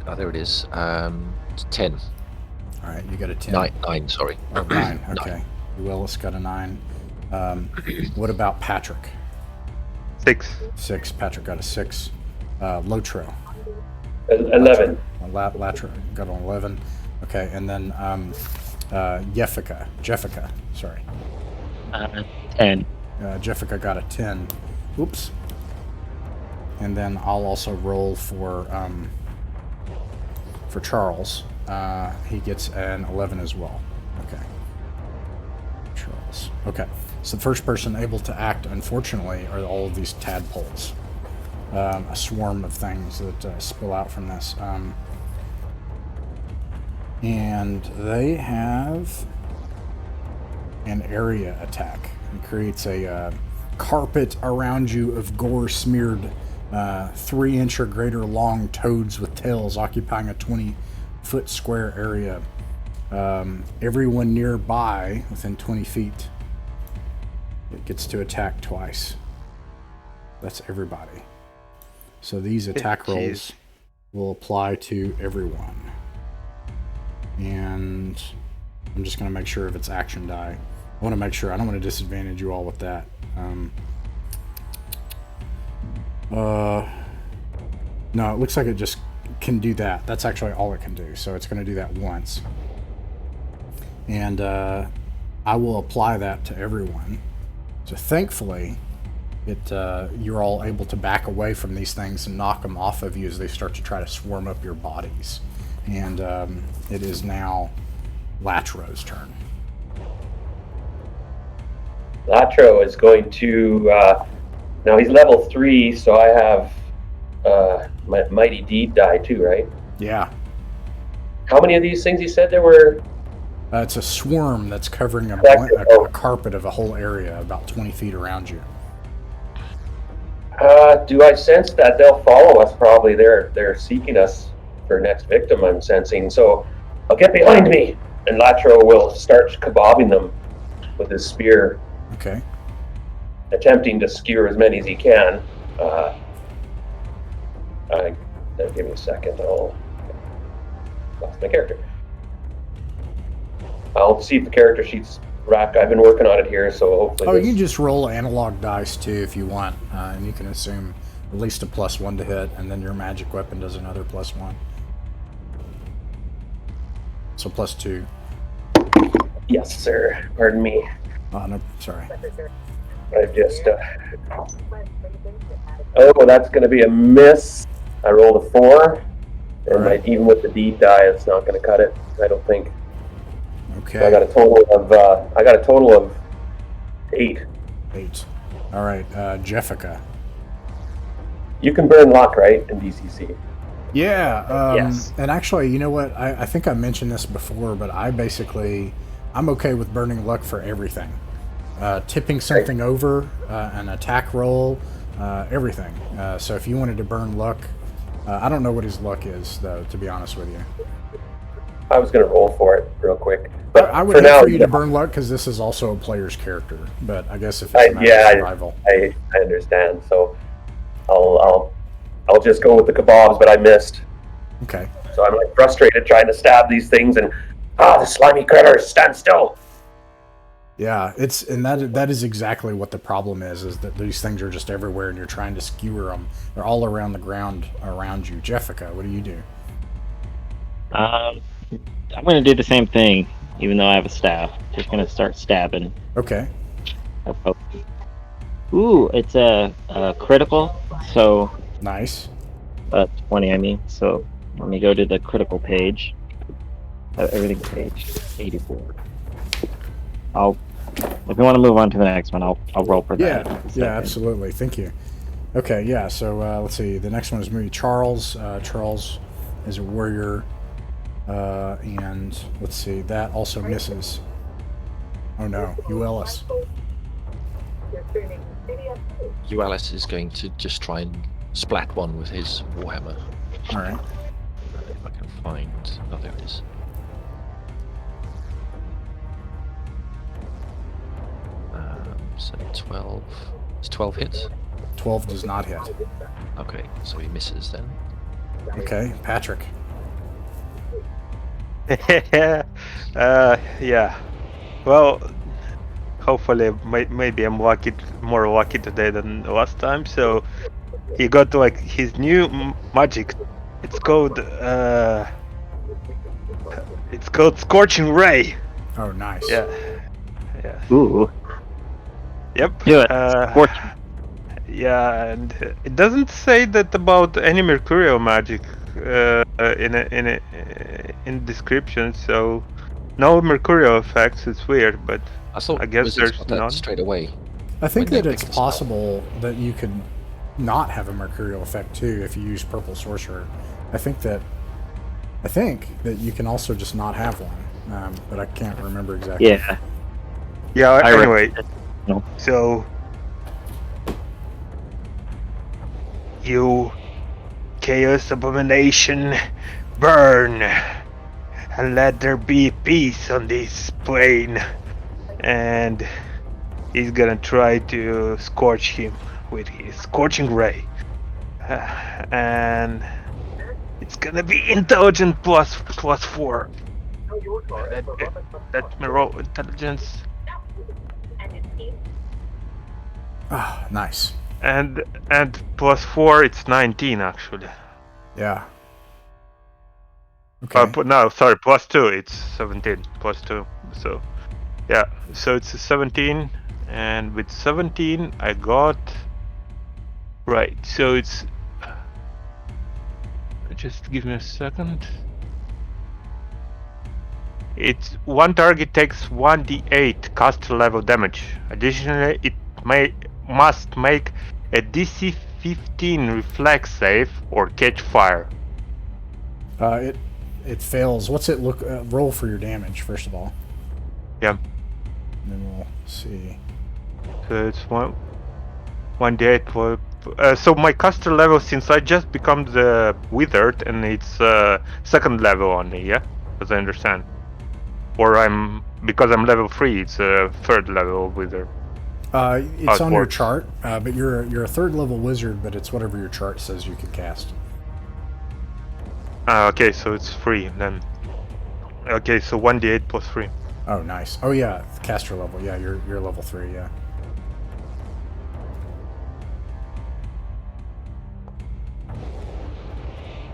Oh, there it is. 10. All right, you got a 10. 9, sorry. Oh, 9, okay. 9. You Ellis got a 9. What about Patrick? 6. 6. Patrick got a 6. Lotro. 11. Latra got an 11. Okay, and then Jeffica, sorry. 10. Jeffica got a 10. Oops. And then I'll also roll for Charles. He gets an 11 as well. Okay. Charles. Okay. So the first person able to act, unfortunately, are all of these tadpoles. A swarm of things that spill out from this. And they have an area attack. It creates a carpet around you of gore-smeared 3-inch or greater long toads with tails occupying a 20-foot square area. Everyone nearby, within 20 feet, it gets to attack twice. That's everybody. So these attack rolls will apply to everyone. And I'm just going to make sure if it's action die. I want to make sure. I don't want to disadvantage you all with that. No, it looks like it just can do that. That's actually all it can do. So it's going to do that once. And I will apply that to everyone. So thankfully, you're all able to back away from these things and knock them off of you as they start to try to swarm up your bodies. And it is now Latro's turn. Latro is going to, now he's level 3, so I have my Mighty Deed die too, right? Yeah. How many of these things you said there were? It's a swarm that's covering a carpet of a whole area about 20 feet around you. Do I sense that they'll follow us? Probably they're seeking us for next victim, I'm sensing. So I'll get behind me, and Latro will start kebabbing them with his spear. Okay. Attempting to skewer as many as he can. Give me a second. I'll lost my character. I'll see if the character sheet's wrapped. I've been working on it here, so hopefully. Oh, you can just roll analog dice too if you want, and you can assume at least a +1 to hit, and then your magic weapon does another +1. So +2. Yes, sir. Pardon me. Oh no, sorry. I've just. Oh, that's going to be a miss. I rolled a 4, and Right. even with the deed die, it's not going to cut it. I don't think. Okay. So I got a total of 8. 8. All right, Jeffica. You can burn luck, right, in DCC? Yeah. Yes. And actually, you know what? I think I mentioned this before, but I'm okay with burning luck for everything. Tipping something over, an attack roll, everything. So if you wanted to burn luck, I don't know what his luck is, though, to be honest with you. I was going to roll for it real quick. But I would for hate now, for you to burn luck because this is also a player's character. But I guess if it's a matter of survival. I understand. So I'll just go with the kebabs, but I missed. Okay. So I'm like frustrated trying to stab these things, and the slimy critters, stand still. Yeah, that is exactly what the problem is that these things are just everywhere and you're trying to skewer them. They're all around the ground around you. Jeffica, what do you do? I'm going to do the same thing, even though I have a staff. Just going to start stabbing. Okay. Ooh, it's a critical, so... Nice. 20, I mean. So let me go to the critical page. Everything's page 84. If you want to move on to the next one, I'll roll for that. Yeah, absolutely. Thank you. Okay, yeah, so let's see. The next one is maybe Charles. Charles is a warrior. And let's see, that also misses. Oh no, Ellis. Ellis is going to just try and splat one with his warhammer. Alright. If I can find... Oh, there it is. So 12. It's 12 hits. 12 does not hit. Okay, so he misses then. Okay, Patrick. Yeah. Well, hopefully, maybe I'm more lucky today than last time. So he got like his new magic. It's called Scorching Ray. Oh, nice. Yeah. Yeah. Ooh. Yep. Do it. Scorch. Yeah, and it doesn't say that about any mercurial magic in description. So no mercurial effects. It's weird, but I thought I guess wizards there's got that none. straight away. I think when that they it's pick a spell. possible that you could not have a mercurial effect too if you use purple sorcerer. I think that you can also just not have one, but I can't remember exactly. Yeah. Yeah. I Anyway, no. so you chaos abomination, burn, and let there be peace on this plane. And he's gonna try to scorch him with his scorching ray. And it's gonna be intelligent plus 4. Let me roll intelligence. Ah, nice. And plus 4, it's 19 actually. Yeah. Okay. No, sorry, plus 2, it's 17. Plus 2, so yeah, so it's a 17, and with 17 I got right. So it's just give me a second. It's one target takes 1d8 caster level damage. Additionally, it must make a DC 15 reflex save or catch fire. It fails. What's it look? Roll for your damage first of all. Yeah. And then we'll see. So it's 1d8 for. So my caster level, since I just become the withered, and it's second level only, yeah, as I understand. Or because I'm level 3, it's a third level wizard. It's it on your works. chart, but you're a third level wizard, but it's whatever your chart says you can cast. Okay, so it's 3 then. Okay, so 1d8 plus 3. Oh, nice. Oh yeah, caster level. Yeah, you're level 3. Yeah.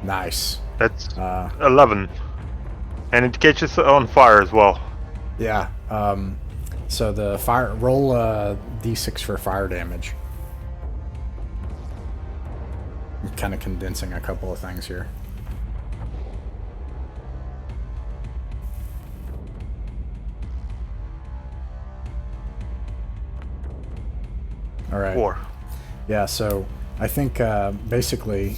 Nice. That's 11, and it catches on fire as well. Yeah. So the fire roll d6 for fire damage. I'm kind of condensing a couple of things here. All right. 4. Yeah. So I think basically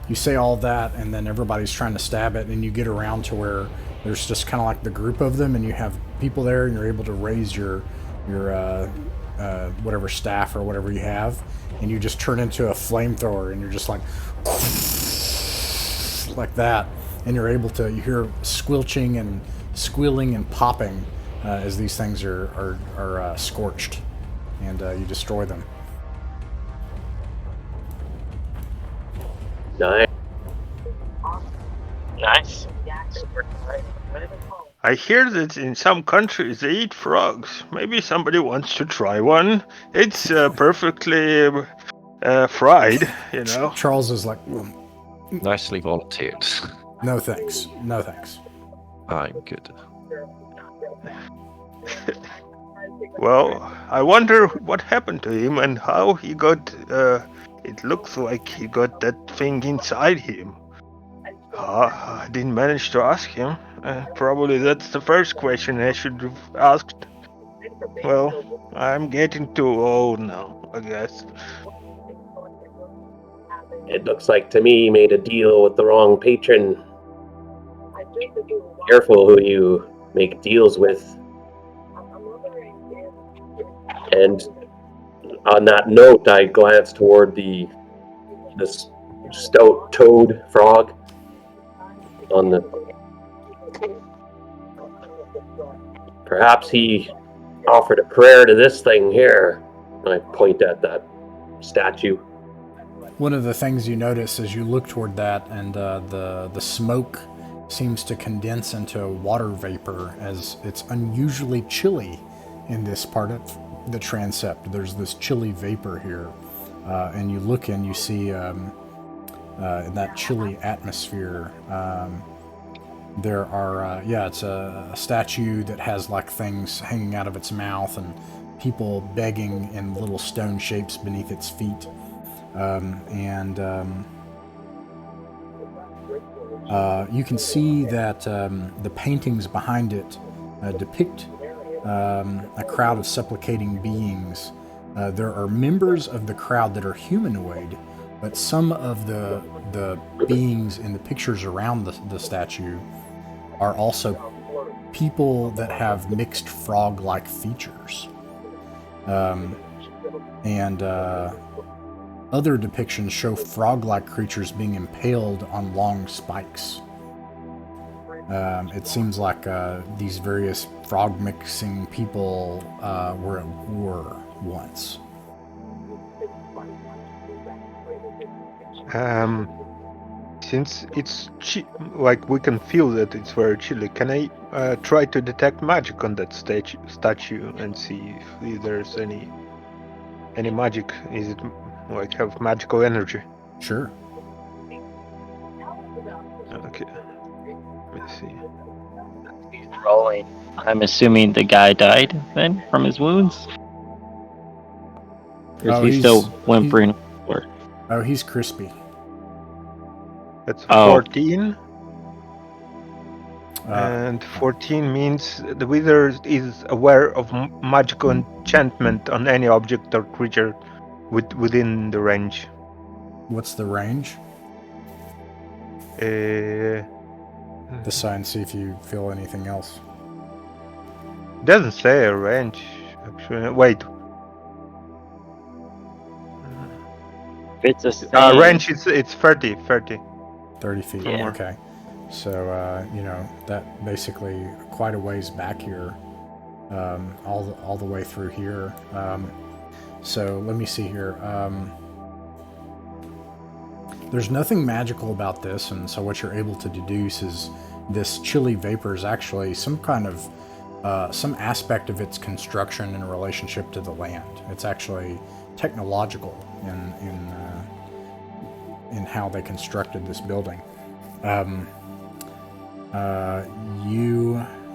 you say all that, and then everybody's trying to stab it, and you get around to where there's just kind of like the group of them, and you have people there, and you're able to raise your whatever staff or whatever you have, and you just turn into a flamethrower, and you're just like that, and you're able to, you hear squelching and squealing and popping as these things are scorched, and you destroy them. Nice. I hear that in some countries they eat frogs. Maybe somebody wants to try one. It's perfectly fried, you know. Charles is like, Nicely volunteered. no thanks, no thanks. I'm good. Well, I wonder what happened to him and how he got. It looks like he got that thing inside him. I didn't manage to ask him. Probably that's the first question I should have asked. Well, I'm getting too old now, I guess. It looks like to me you made a deal with the wrong patron. Careful who you make deals with. And on that note, I glanced toward this stout toad frog on the. Perhaps he offered a prayer to this thing here. And I point at that statue. One of the things you notice as you look toward that, and the smoke seems to condense into water vapor as it's unusually chilly in this part of the transept. There's this chilly vapor here, and you look and you see in that chilly atmosphere, there are, it's a statue that has like things hanging out of its mouth and people begging in little stone shapes beneath its feet. You can see that the paintings behind it depict a crowd of supplicating beings. There are members of the crowd that are humanoid, but some of the beings in the pictures around the statue are also people that have mixed frog-like features. Other depictions show frog-like creatures being impaled on long spikes. It seems like these various frog-mixing people were at war once. Since it's like we can feel that it's very chilly, can I try to detect magic on that statue and see if there's any magic? Is it like have magical energy? Sure. Okay. Let me see. He's rolling. I'm assuming the guy died then from his wounds? Or is he still whimpering? Oh, he's crispy. That's 14. And 14 means the wizard is aware of magical enchantment on any object or creature within the range. What's the range? Decide and see if you feel anything else. Doesn't say a range, actually. Wait. If it's a range, it's 30. 30 feet, Yeah. Okay. So, that basically quite a ways back here, all the way through here. So let me see here. There's nothing magical about this, and so what you're able to deduce is this chilly vapor is actually some kind of, some aspect of its construction in relationship to the land. It's actually technological in how they constructed this building.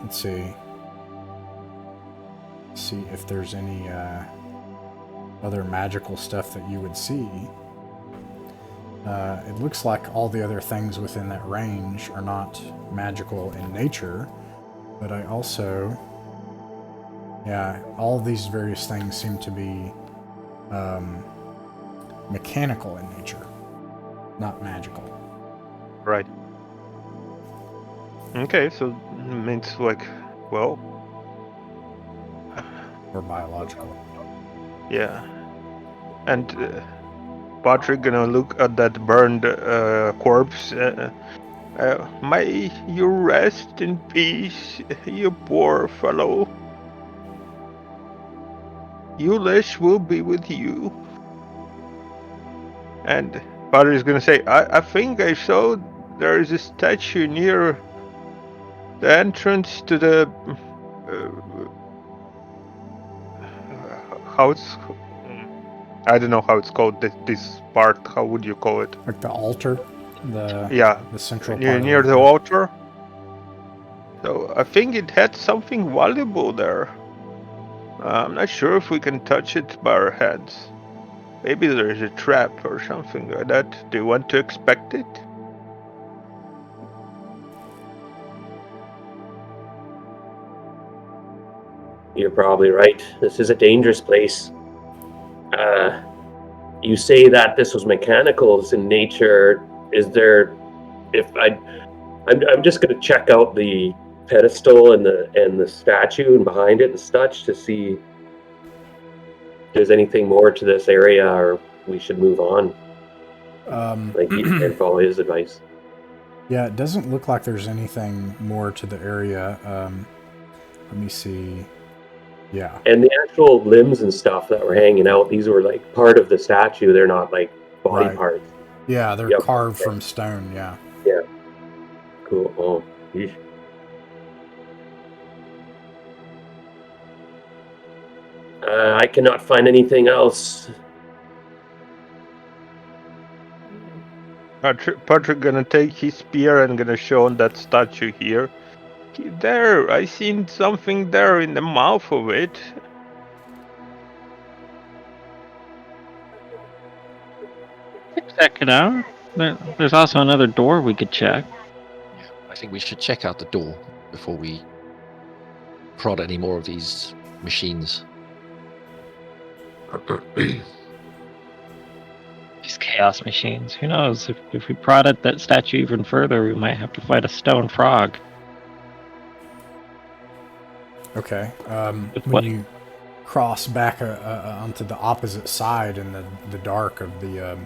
Let's see if there's any other magical stuff that you would see. It looks like all the other things within that range are not magical in nature, but I also, all of these various things seem to be mechanical in nature, not magical. Right. Okay, so it means like, well... Or biological. Yeah. And Patrick gonna look at that burned corpse. May you rest in peace, you poor fellow. Ulish will be with you. And Patrick's gonna say, I think I saw there is a statue near the entrance to the how it's, I don't know how it's called, this part. How would you call it? Like the altar? The central part near the altar. So I think it had something valuable there. I'm not sure if we can touch it by our hands. Maybe there's a trap or something like that. Do you want to inspect it? You're probably right. This is a dangerous place. You say that this was mechanicals in nature. Is there? I'm just going to check out the pedestal and the statue and behind it and such to see if there's anything more to this area, or we should move on. And follow his advice. Yeah, it doesn't look like there's anything more to the area. Let me see. Yeah. And the actual limbs and stuff that were hanging out, these were like part of the statue. They're not like body Right. parts. Yeah, they're Yep. carved from stone. Yeah. Yeah. Cool. Oh, yeesh. I cannot find anything else. Patrick gonna take his spear and gonna show on that statue here. There, I seen something there in the mouth of it. Check it out. There's also another door we could check. Yeah, I think we should check out the door before we prod any more of these machines. These chaos machines. Who knows? If we prodded that statue even further, we might have to fight a stone frog. Okay. With When what- you cross back onto the opposite side in the dark of the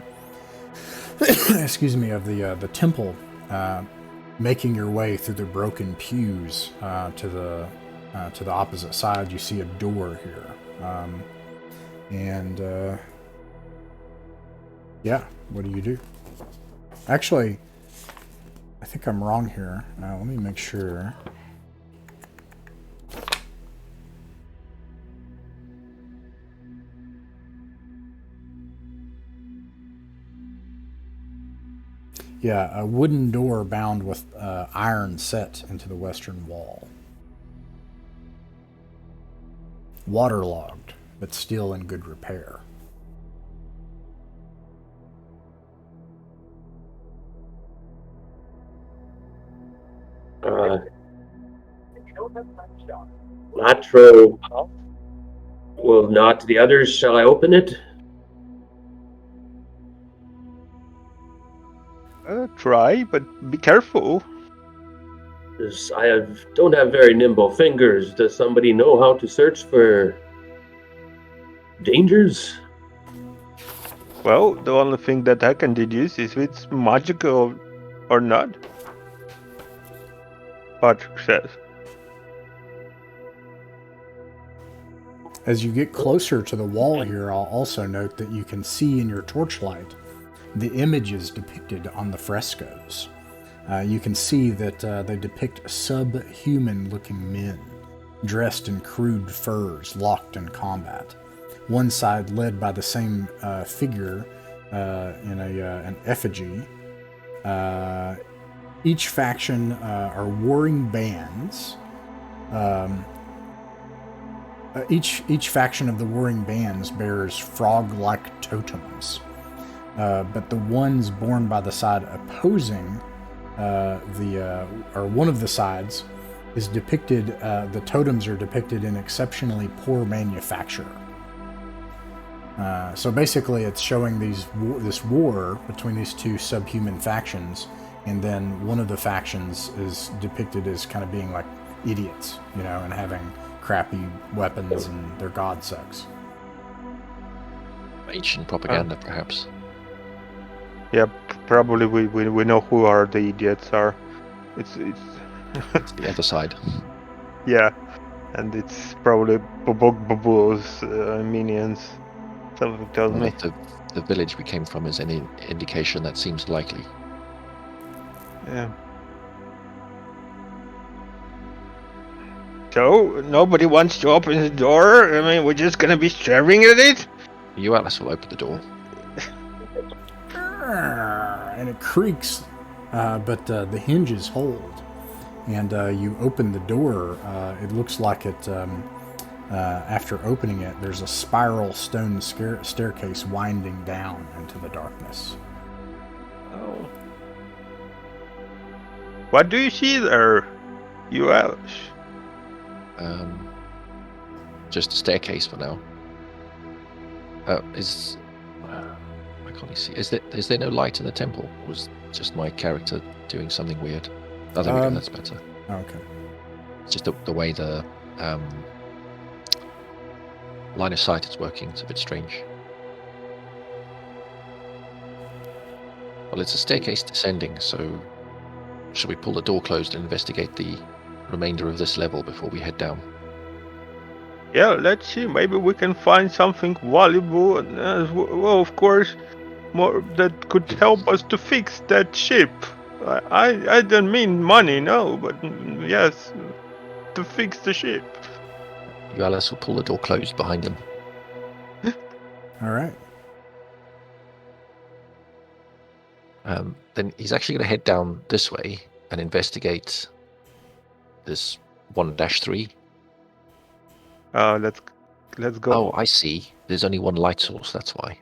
excuse me, of the temple, making your way through the broken pews to the opposite side, you see a door here, and yeah, what do you do? Actually, I think I'm wrong here. Let me make sure. Yeah, a wooden door bound with iron set into the western wall. Waterlogged, but still in good repair. Latro will nod to the others. Shall I open it? Try, but be careful. Don't have very nimble fingers. Does somebody know how to search for dangers? Well, the only thing that I can deduce is if it's magical or not. Patrick says. As you get closer to the wall here, I'll also note that you can see in your torchlight the images depicted on the frescoes. You can see that they depict subhuman-looking men, dressed in crude furs, locked in combat. One side led by the same figure in an effigy. Each faction are warring bands. Each faction of the warring bands bears frog-like totems. But the ones borne by the side opposing one of the sides is depicted, the totems are depicted in exceptionally poor manufacture. So basically it's showing this war between these two subhuman factions, and then one of the factions is depicted as kind of being like idiots, and having crappy weapons, and their god sucks. Ancient propaganda, perhaps. Yeah, probably we know who are the idiots are. It's The other side. yeah, and it's probably Babu's minions. Something tells me. The village we came from is any indication that seems likely. Yeah. So nobody wants to open the door. I mean, we're just gonna be staring at it. You, Atlas, will open the door. And it creaks, but the hinges hold. And you open the door. It looks like it, after opening it, there's a spiral stone staircase winding down into the darkness. Oh. What do you see there, you Alice? Just a staircase for now. I can't see. Is there no light in the temple? Or was just my character doing something weird? Oh, there we go. That's better. Okay. It's just the way the line of sight is working. It's a bit strange. Well, it's a staircase descending, so should we pull the door closed and investigate the remainder of this level before we head down? Yeah, let's see. Maybe we can find something valuable, and well, of course, more that could help us to fix that ship. I don't mean money, no, but yes, to fix the ship. Alice will pull the door closed behind him. All right. Then he's actually going to head down this way and investigate this 1-3. Let's go. Oh, I see. There's only one light source, that's why.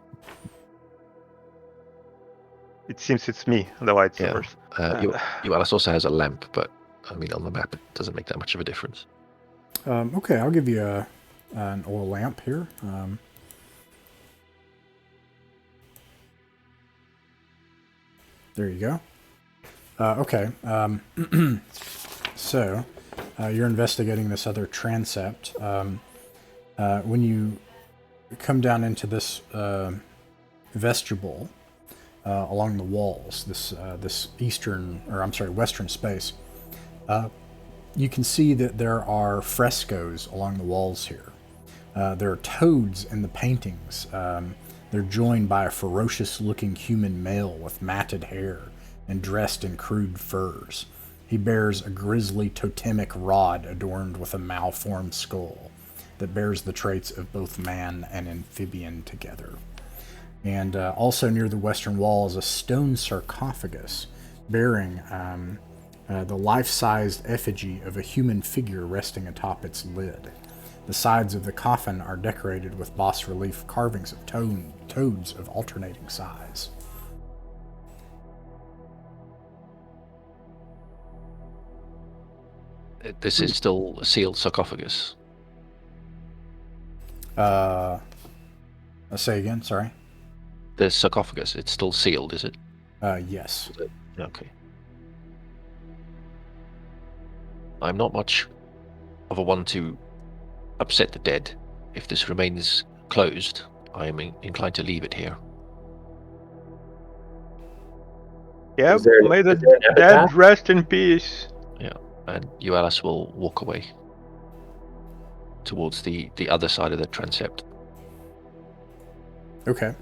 It seems it's me, the light Yeah. source. Alice also has a lamp, but I mean, on the map, it doesn't make that much of a difference. Okay, I'll give you an oil lamp here. There you go. Okay. So, you're investigating this other transept. When you come down into this vestibule along the walls, this western space, you can see that there are frescoes along the walls here. There are toads in the paintings. They're joined by a ferocious-looking human male with matted hair and dressed in crude furs. He bears a grisly totemic rod adorned with a malformed skull that bears the traits of both man and amphibian together. And also near the western wall is a stone sarcophagus bearing the life-sized effigy of a human figure resting atop its lid. The sides of the coffin are decorated with bas-relief carvings of toads of alternating size. This is still a sealed sarcophagus. Say again, sorry? The sarcophagus, it's still sealed, is it? Yes. Okay. I'm not much of a one to upset the dead. If this remains closed, I am inclined to leave it here. Yeah, Is there may the an epitaph? dead rest in peace. Yeah, and you, Alice, will walk away towards the other side of the transept. Okay.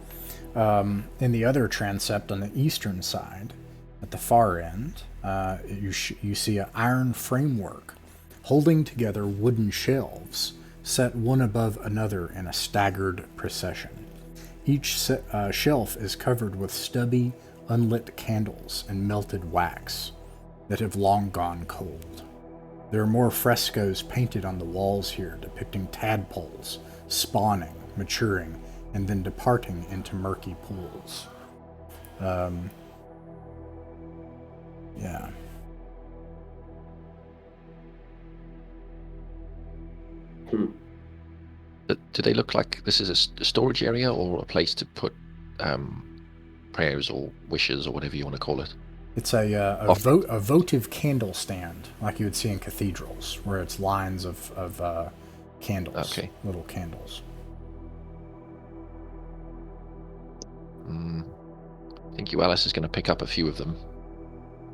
In the other transept on the eastern side, at the far end, you see an iron framework holding together wooden shelves set one above another in a staggered procession. Each shelf is covered with stubby, unlit candles and melted wax that have long gone cold. There are more frescoes painted on the walls here depicting tadpoles spawning, maturing, and then departing into murky pools. Yeah. Do they look like this is a storage area or a place to put prayers or wishes or whatever you want to call it? It's a votive candle stand, like you would see in cathedrals, where it's lines of candles, Okay. little candles. I think Alice is going to pick up a few of them,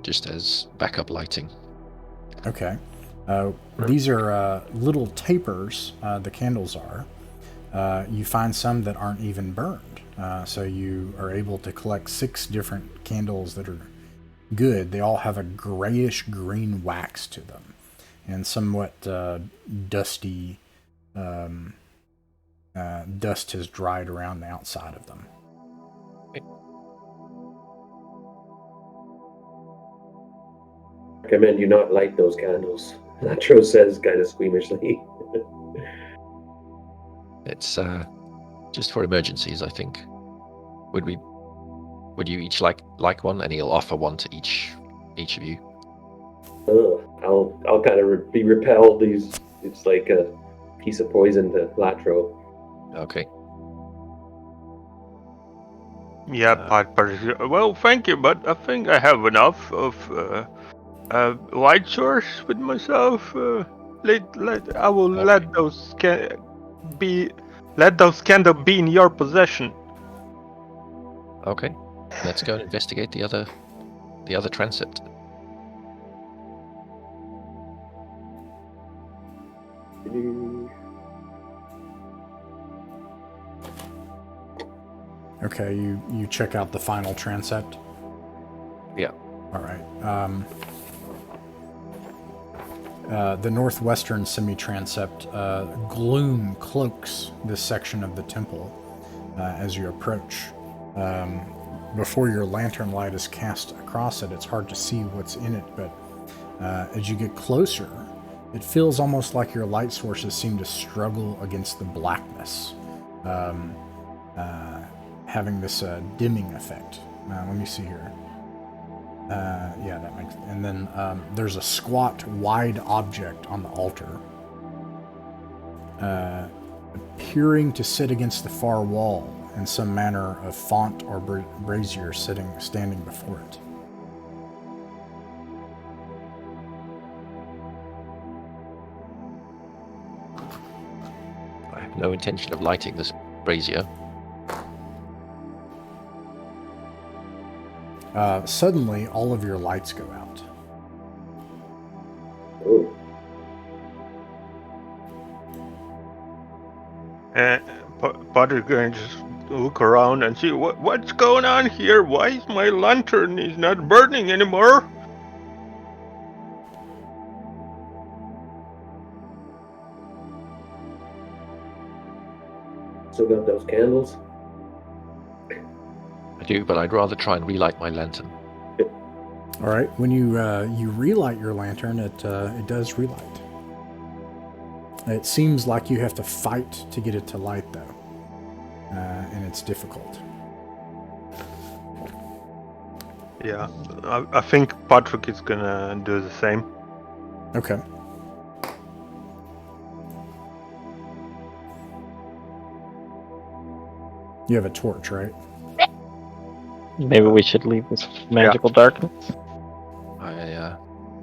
just as backup lighting. Okay. These are little tapers, the candles are. You find some that aren't even burned. So you are able to collect 6 different candles that are good. They all have a grayish green wax to them and somewhat dusty dust has dried around the outside of them. Recommend you not light those candles. Natro says kind of squeamishly. It's just for emergencies, I think. Would you each like one, and he'll offer one to each of you? I'll kind of be repelled. It's like a piece of poison to Latro. Okay. Yeah, Piper. Well, thank you, but I think I have enough of light source with myself. I will let those candles be in your possession. Okay. Let's go and investigate the other transept. Okay, you check out the final transept? Yeah. All right. The northwestern semi-transept, gloom cloaks this section of the temple as you approach. Before your lantern light is cast across it, it's hard to see what's in it, but as you get closer, it feels almost like your light sources seem to struggle against the blackness, having this dimming effect. Let me see here. Yeah, that makes. And then there's a squat, wide object on the altar, appearing to sit against the far wall in some manner of font or brazier standing before it. I have no intention of lighting this brazier. Suddenly, all of your lights go out. Ooh. Potter's going to just look around and see what's going on here. Why is my lantern is not burning anymore? Still got those candles? I do, but I'd rather try and relight my lantern. All right. When you relight your lantern, it does relight. It seems like you have to fight to get it to light, though, and it's difficult. Yeah, I think Patrick is gonna do the same. Okay. You have a torch, right? Maybe we should leave this magical darkness. I The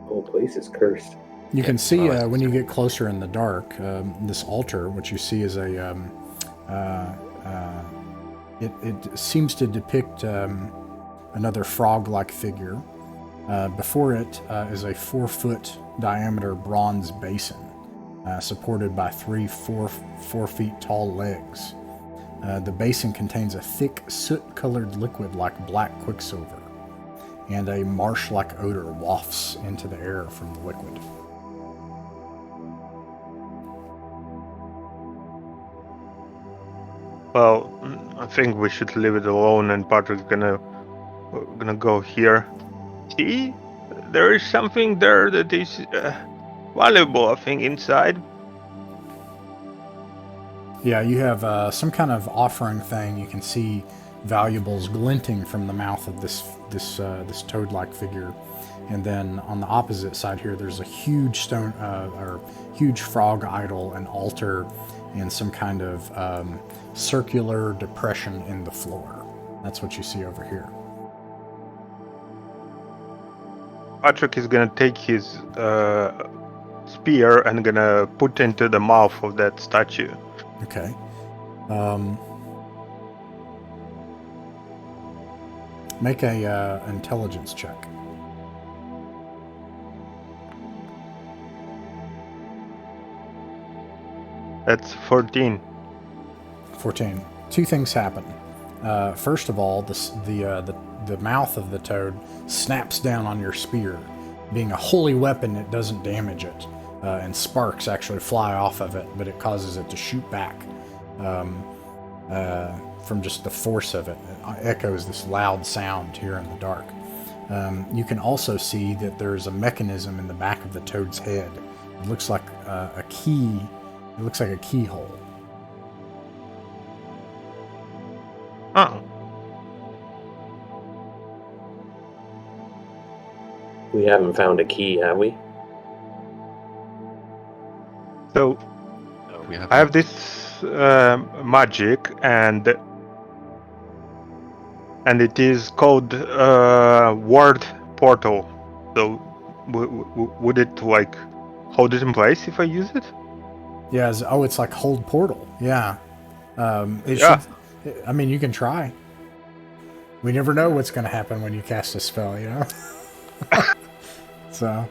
whole place is cursed. You can see well, when you get closer in the dark, this altar, what you see is it seems to depict another frog-like figure. Before it is a 4-foot diameter bronze basin, supported by 3 4 feet tall legs. The basin contains a thick soot-colored liquid like black quicksilver, and a marsh-like odor wafts into the air from the liquid. Well, I think we should leave it alone, and Patrick's gonna go here. See, there is something there that is valuable, I think, inside. Yeah, you have some kind of offering thing. You can see valuables glinting from the mouth of this toad-like figure, and then on the opposite side here, there's a huge stone or huge frog idol, an altar, and some kind of circular depression in the floor. That's what you see over here. Patrick is gonna take his spear and gonna put into the mouth of that statue. Okay. Make a intelligence check. That's 14. 14. Two things happen. First of all, the mouth of the toad snaps down on your spear. Being a holy weapon, it doesn't damage it, and sparks actually fly off of it, but it causes it to shoot back from just the force of it. It echoes this loud sound here in the dark. You can also see that there's a mechanism in the back of the toad's head. It looks like a key. It looks like a keyhole. Oh. We haven't found a key, have we? So no, we have. I have this magic, and it is called word portal. So would it like hold it in place if I use it? Yeah. It's like hold portal. Yeah. Yeah. I mean, you can try. We never know what's going to happen when you cast a spell, you know? So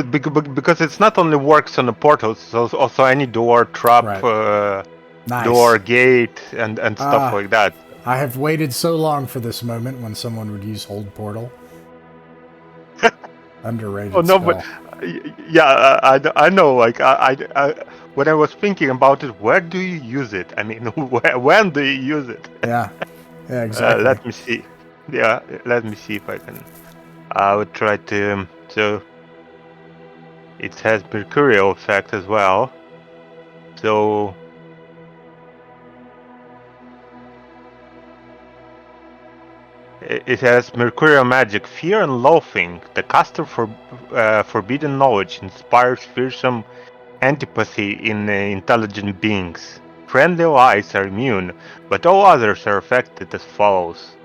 because it's not only works on the portals, it's also any door, trap, Right. Nice. door, gate, and stuff Ah. like that. I have waited so long for this moment when someone would use Hold Portal. Underrated Oh no, spell. but yeah, I know. Like I when I was thinking about it, where do you use it? I mean, when do you use it? Yeah. Yeah, exactly. Let me see. Yeah, let me see if I can. I would try to. So it has mercurial effect as well. So it has mercurial magic, fear and loathing. The caster for forbidden knowledge inspires fearsome antipathy in intelligent beings. Friendly allies are immune, but all others are affected as follows.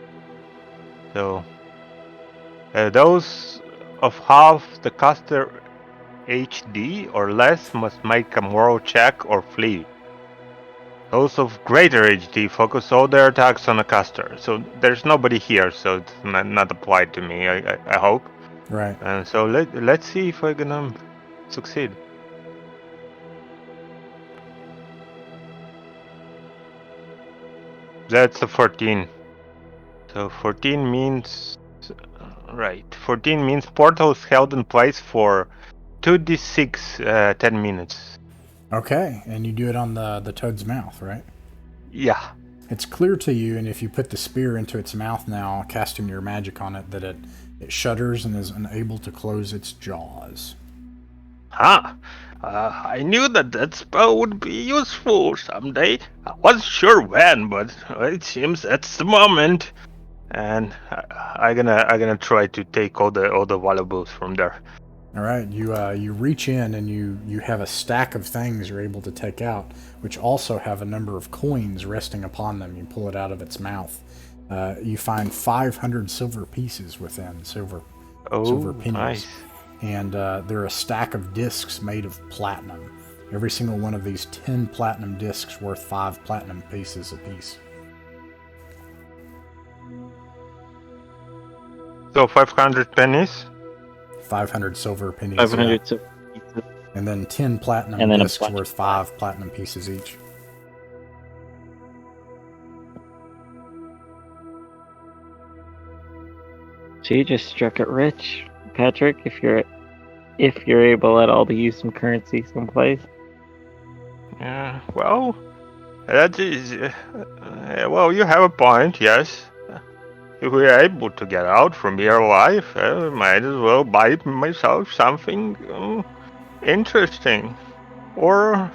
So those of half the caster HD or less must make a moral check or flee. Those of greater HD focus all their attacks on a caster. So there's nobody here, so it's not applied to me, I hope. Right. And so let's see if I'm gonna succeed. That's a 14. So 14 means... Right. 14 means portal is held in place for 2d6 10 minutes. Okay, and you do it on the toad's mouth, right? Yeah. It's clear to you, and if you put the spear into its mouth now, casting your magic on it, that it shudders and is unable to close its jaws. Huh. I knew that spell would be useful someday. I wasn't sure when, but it seems that's the moment. And I'm gonna try to take all the valuables from there. All right, you reach in and you have a stack of things you're able to take out, which also have a number of coins resting upon them. You pull it out of its mouth. You find 500 silver pieces within, silver pennies. Nice. And they're a stack of discs made of platinum. Every single one of these 10 platinum discs worth 5 platinum pieces apiece. So 500 pennies. 500 silver pennies. 500 silver pieces. And then 10 platinum And then a discs bunch worth 5 platinum pieces each. So you just struck it rich, Patrick. If you're able at all to use some currency someplace. Yeah. Well, that is. Well, you have a point. Yes. If we are able to get out from here alive, I might as well buy myself something interesting, or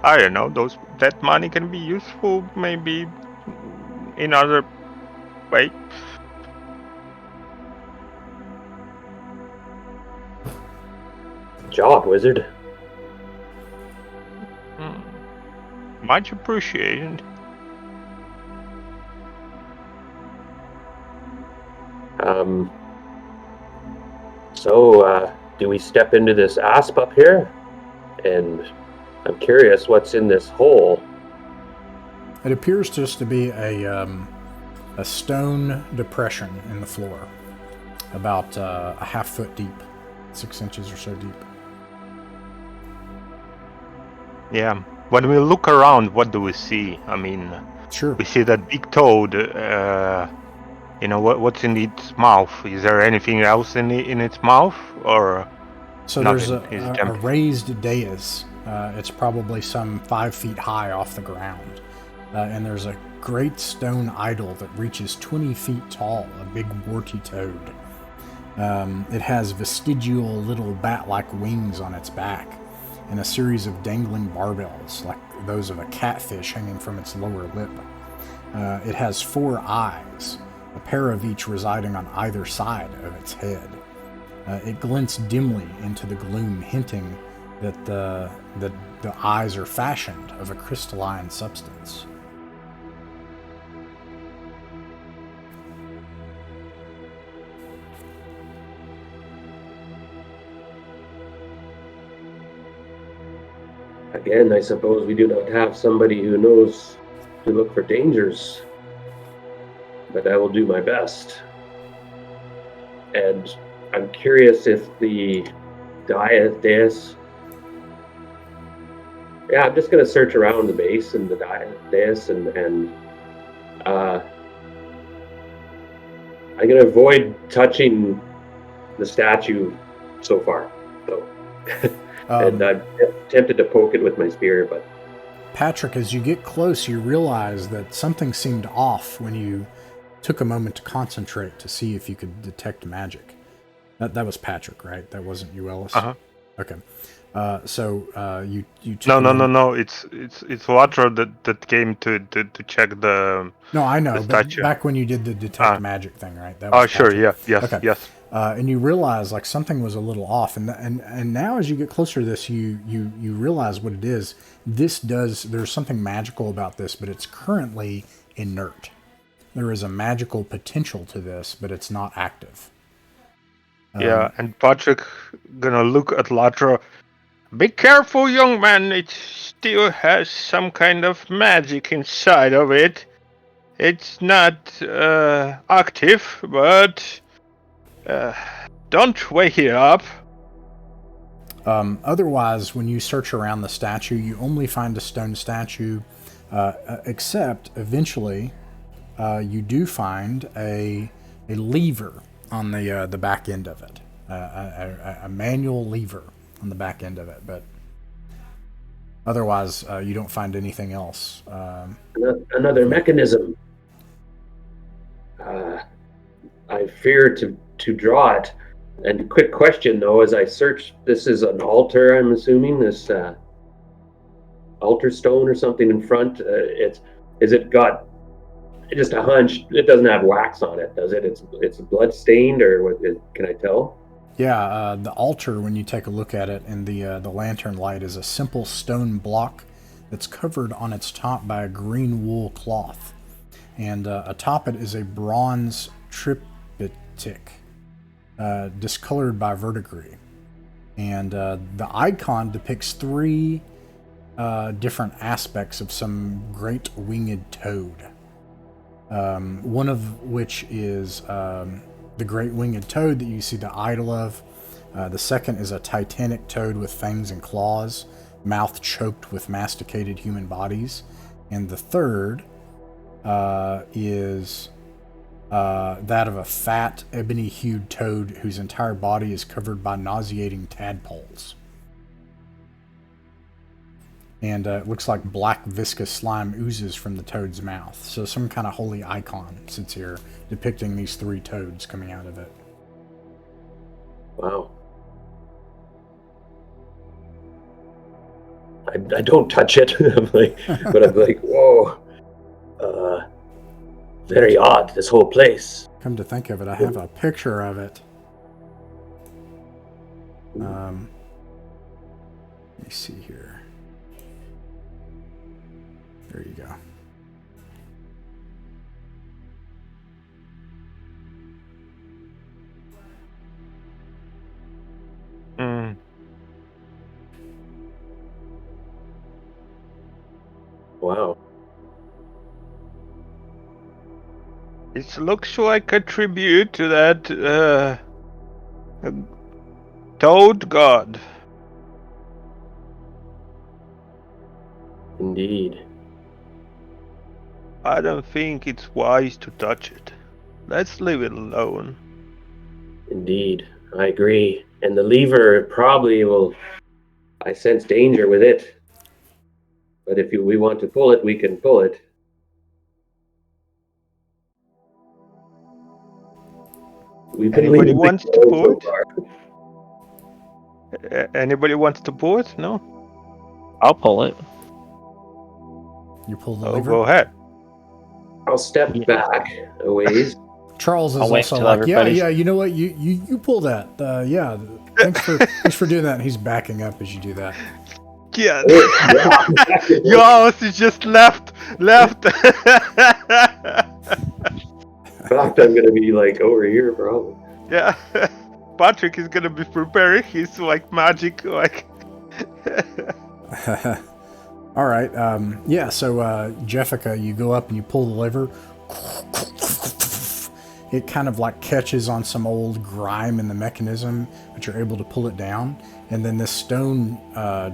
I don't know. That money can be useful, maybe in other way. Job, wizard. Much appreciated. So, do we step into this asp up here? And I'm curious what's in this hole. It appears just to be a stone depression in the floor, about a half foot deep, 6 inches or so deep. Yeah. When we look around, what do we see? I mean, Sure. we see that big toad. What's in its mouth? Is there anything else in its mouth, or? So nothing? there's a raised dais. It's probably some 5 feet high off the ground. And there's a great stone idol that reaches 20 feet tall, a big warty toad. It has vestigial little bat-like wings on its back, and a series of dangling barbels, like those of a catfish hanging from its lower lip. It has 4 eyes, a pair of each residing on either side of its head. It glints dimly into the gloom, hinting that the eyes are fashioned of a crystalline substance. Again, I suppose we do not have somebody who knows to look for dangers, but I will do my best. And I'm curious if the dais Yeah, I'm just gonna search around the base and the dais, and I'm gonna avoid touching the statue so far. So, and I'm tempted to poke it with my spear, but Patrick, as you get close, you realize that something seemed off when you took a moment to concentrate to see if you could detect magic. That was Patrick, right? That wasn't you, Ellis? Uh-huh. Okay. So you took No. It's Latra that came to check the. No, I know, the but statue. back when you did the detect magic thing, right? That was Oh, sure, Patrick. yeah, yes, Okay. yes. And you realize like something was a little off, and now as you get closer to this, you realize what it is. There's something magical about this, but it's currently inert. There is a magical potential to this, but it's not active. Yeah, and Patrick gonna look at Latra. Be careful, young man. It still has some kind of magic inside of it. It's not active, but don't wake it up. Otherwise, when you search around the statue, you only find a stone statue, except eventually you do find a lever on the back end of it, a manual lever on the back end of it. But otherwise, you don't find anything else. another mechanism. I fear to draw it. And quick question though, as I search, this is an altar. I'm assuming this altar stone or something in front. Is it got just a hunch? It doesn't have wax on it, does it? It's blood stained, or what? Can I tell? Yeah, the altar, when you take a look at it in the lantern light, is a simple stone block that's covered on its top by a green wool cloth, and atop it is a bronze triptych. Discolored by verdigris, and the icon depicts three different aspects of some great winged toad. One of which is the great winged toad that you see the idol of. The second is a titanic toad with fangs and claws, mouth choked with masticated human bodies, and the third is that of a fat, ebony-hued toad whose entire body is covered by nauseating tadpoles. And it looks like black viscous slime oozes from the toad's mouth. So some kind of holy icon sits here depicting these three toads coming out of it. Wow. I don't touch it. I'm like, whoa. Very odd, this whole place. Come to think of it, I have a picture of it. Let me see here. There you go. Wow. It looks like a tribute to that toad god. Indeed. I don't think it's wise to touch it. Let's leave it alone. Indeed. I agree. And the lever probably will... I sense danger with it. But if we want to pull it, we can pull it. Anybody wants to pull it? Anybody wants to pull it? No? I'll pull it. You pull the Oh, lever? go ahead. I'll step back a ways. Charles is I'll wait also till like, yeah, everybody's- you know what? You pull that. Yeah, thanks for doing that. And he's backing up as you do that. Yeah. Yours is just left. I'm gonna be like over here, probably. Yeah. Patrick is gonna be preparing his magic All right. Yeah. So Jessica, you go up and you pull the lever, it kind of like catches on some old grime in the mechanism, but you're able to pull it down. And then this stone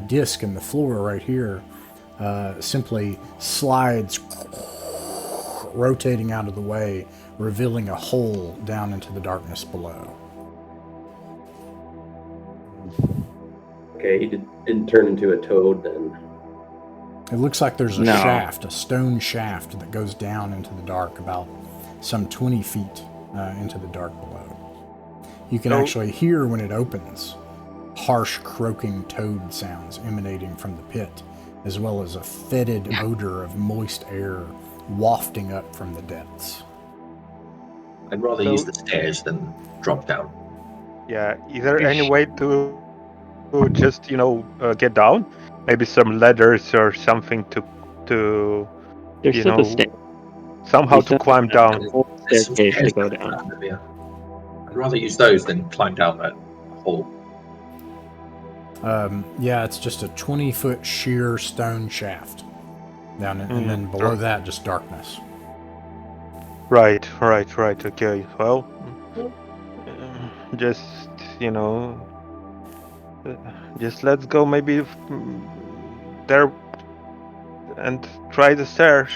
disc in the floor right here simply slides, rotating out of the way, revealing a hole down into the darkness below. Okay, he didn't turn into a toad then. It looks like there's a No. shaft, a stone shaft that goes down into the dark about some 20 feet into the dark below. You can actually hear when it opens harsh croaking toad sounds emanating from the pit, as well as a fetid odor of moist air wafting up from the depths. I'd rather use the stairs than drop down. Yeah, is there any way to just, get down? Maybe some ladders or something to There's you still know, the stair. somehow You to still climb have down. a whole There's some staircase to stairs go going down. around here. I'd rather use those than climb down that hole. Yeah, it's just a 20-foot sheer stone shaft down in, and then below that, just darkness. Right. Okay. Well, just just let's go maybe there and try the stairs.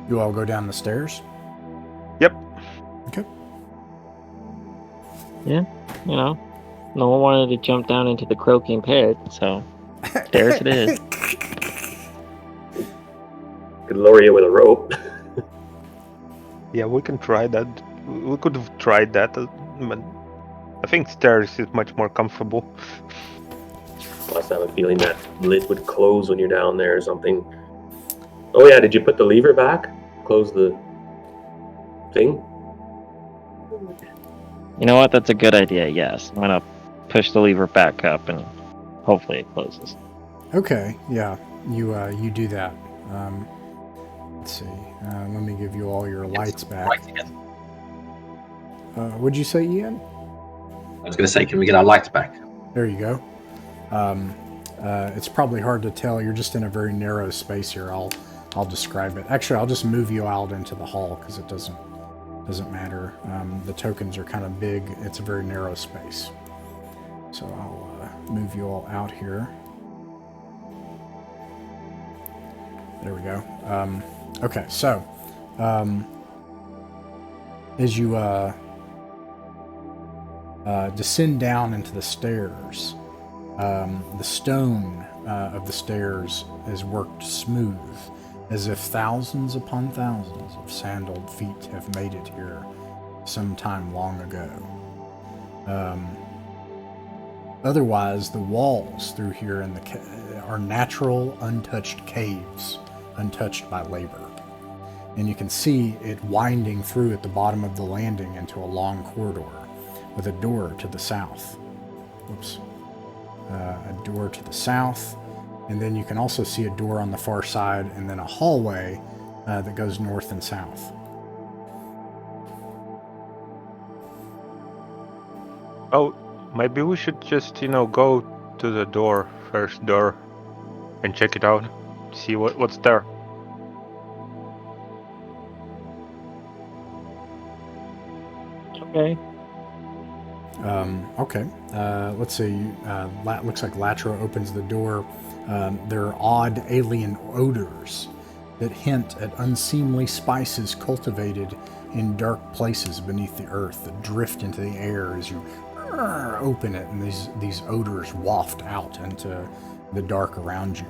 You all go down the stairs? Yep. Okay. Yeah, no one wanted to jump down into the croaking pit, so stairs it is. Could lower you with a rope. Yeah, we can try that. We could have tried that, but I think stairs is much more comfortable. Must have a feeling that lid would close when you're down there or something. Oh yeah, did you put the lever back? Close the thing? You know what? That's a good idea. Yes, I'm gonna push the lever back up, and hopefully it closes. Okay, yeah, you do that. Let's see. Let me give you all your lights back. Right again. What'd you say, Ian? I was going to say, can we get our lights back? There you go. It's probably hard to tell. You're just in a very narrow space here. I'll describe it. Actually, I'll just move you out into the hall because it doesn't matter. The tokens are kind of big. It's a very narrow space. So I'll move you all out here. There we go. Okay, so as you descend down into the stairs, the stone of the stairs is worked smooth, as if thousands upon thousands of sandaled feet have made it here some time long ago. Otherwise, the walls through here in are natural, untouched caves, untouched by labor. And you can see it winding through at the bottom of the landing into a long corridor with a door to the south. Whoops. A door to the south, and then you can also see a door on the far side, and then a hallway that goes north and south. Oh, maybe we should just, go to the first door, and check it out, see what's there. Okay. Okay. Let's see. Looks like Latra opens the door. There are odd alien odors that hint at unseemly spices cultivated in dark places beneath the earth that drift into the air as you open it, and these odors waft out into the dark around you.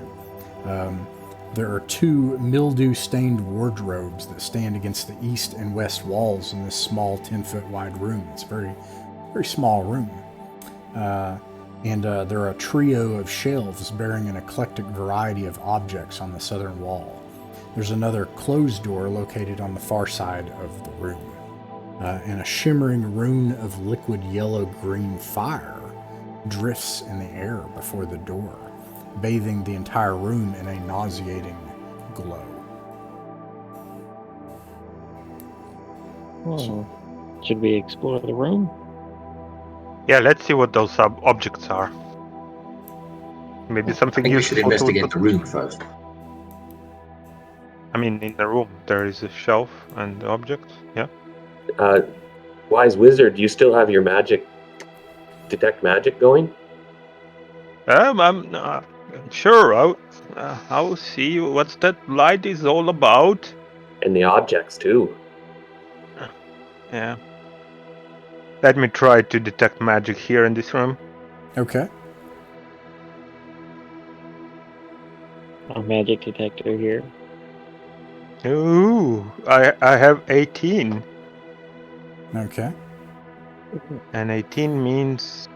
There are two mildew-stained wardrobes that stand against the east and west walls in this small 10-foot wide room. It's a very, very small room. And there are a trio of shelves bearing an eclectic variety of objects on the southern wall. There's another closed door located on the far side of the room. And a shimmering rune of liquid yellow-green fire drifts in the air before the door, bathing the entire room in a nauseating glow. Should we explore the room? Yeah, let's see what those objects are. Maybe I something think we should useful investigate the room first. I mean, in the room there is a shelf and objects. Yeah. Wise wizard, do you still have your detect magic going? I'm sure. I'll see what that light is all about. And the objects too. Yeah. Let me try to detect magic here in this room. Okay. A magic detector here. Ooh, I have 18. Okay. And 18 means...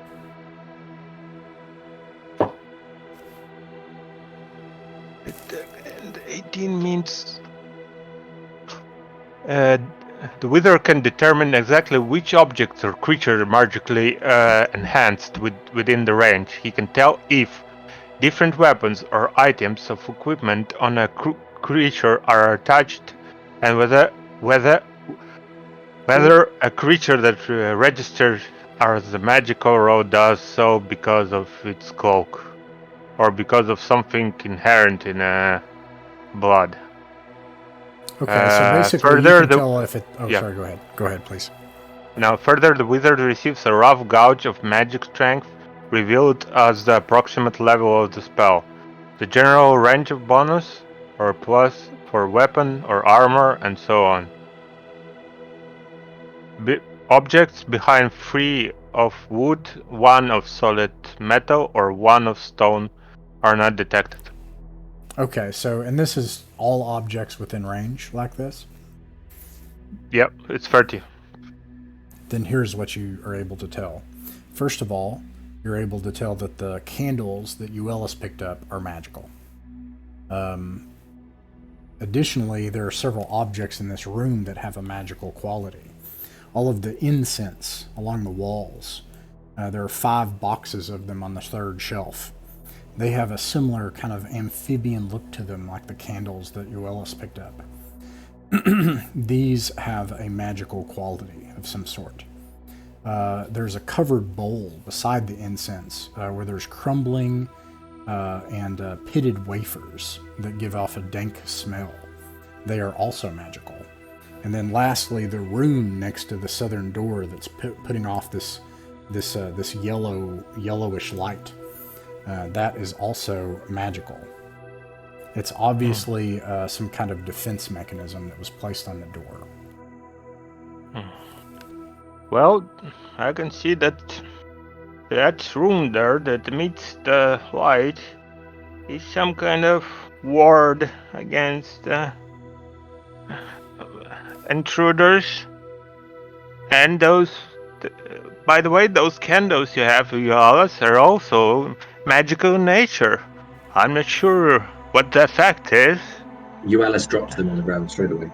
And 18 means... the wizard can determine exactly which objects or creature are magically enhanced within the range. He can tell if different weapons or items of equipment on a creature are attached, and whether a creature that registers as a magical roll does so because of its cloak, or because of something inherent in blood. Okay, so basically you further, can tell if it... Oh, yeah. sorry, go ahead. Go ahead, please. Now, further, the wizard receives a rough gauge of magic strength, revealed as the approximate level of the spell, the general range of bonus, or plus for weapon or armor, and so on. Objects behind 3 of wood, 1 of solid metal, or 1 of stone are not detected. Okay, so, and this is all objects within range like this? Yep, it's 30. Then here's what you are able to tell. First of all, you're able to tell that the candles that Uellis picked up are magical. Additionally, there are several objects in this room that have a magical quality. All of the incense along the walls, there are 5 boxes of them on the 3rd shelf. They have a similar kind of amphibian look to them, like the candles that Uellis picked up. These have a magical quality of some sort. There's a covered bowl beside the incense where there's crumbling and pitted wafers that give off a dank smell. They are also magical. And then lastly, the rune next to the southern door that's putting off this yellowish light. That is also magical. It's obviously some kind of defense mechanism that was placed on the door. Well, I can see that room there that meets the light is some kind of ward against intruders. And those, by the way, those candles you have, Uellis, are also magical in nature. I'm not sure what the effect is. Uellis drops them on the ground straight away.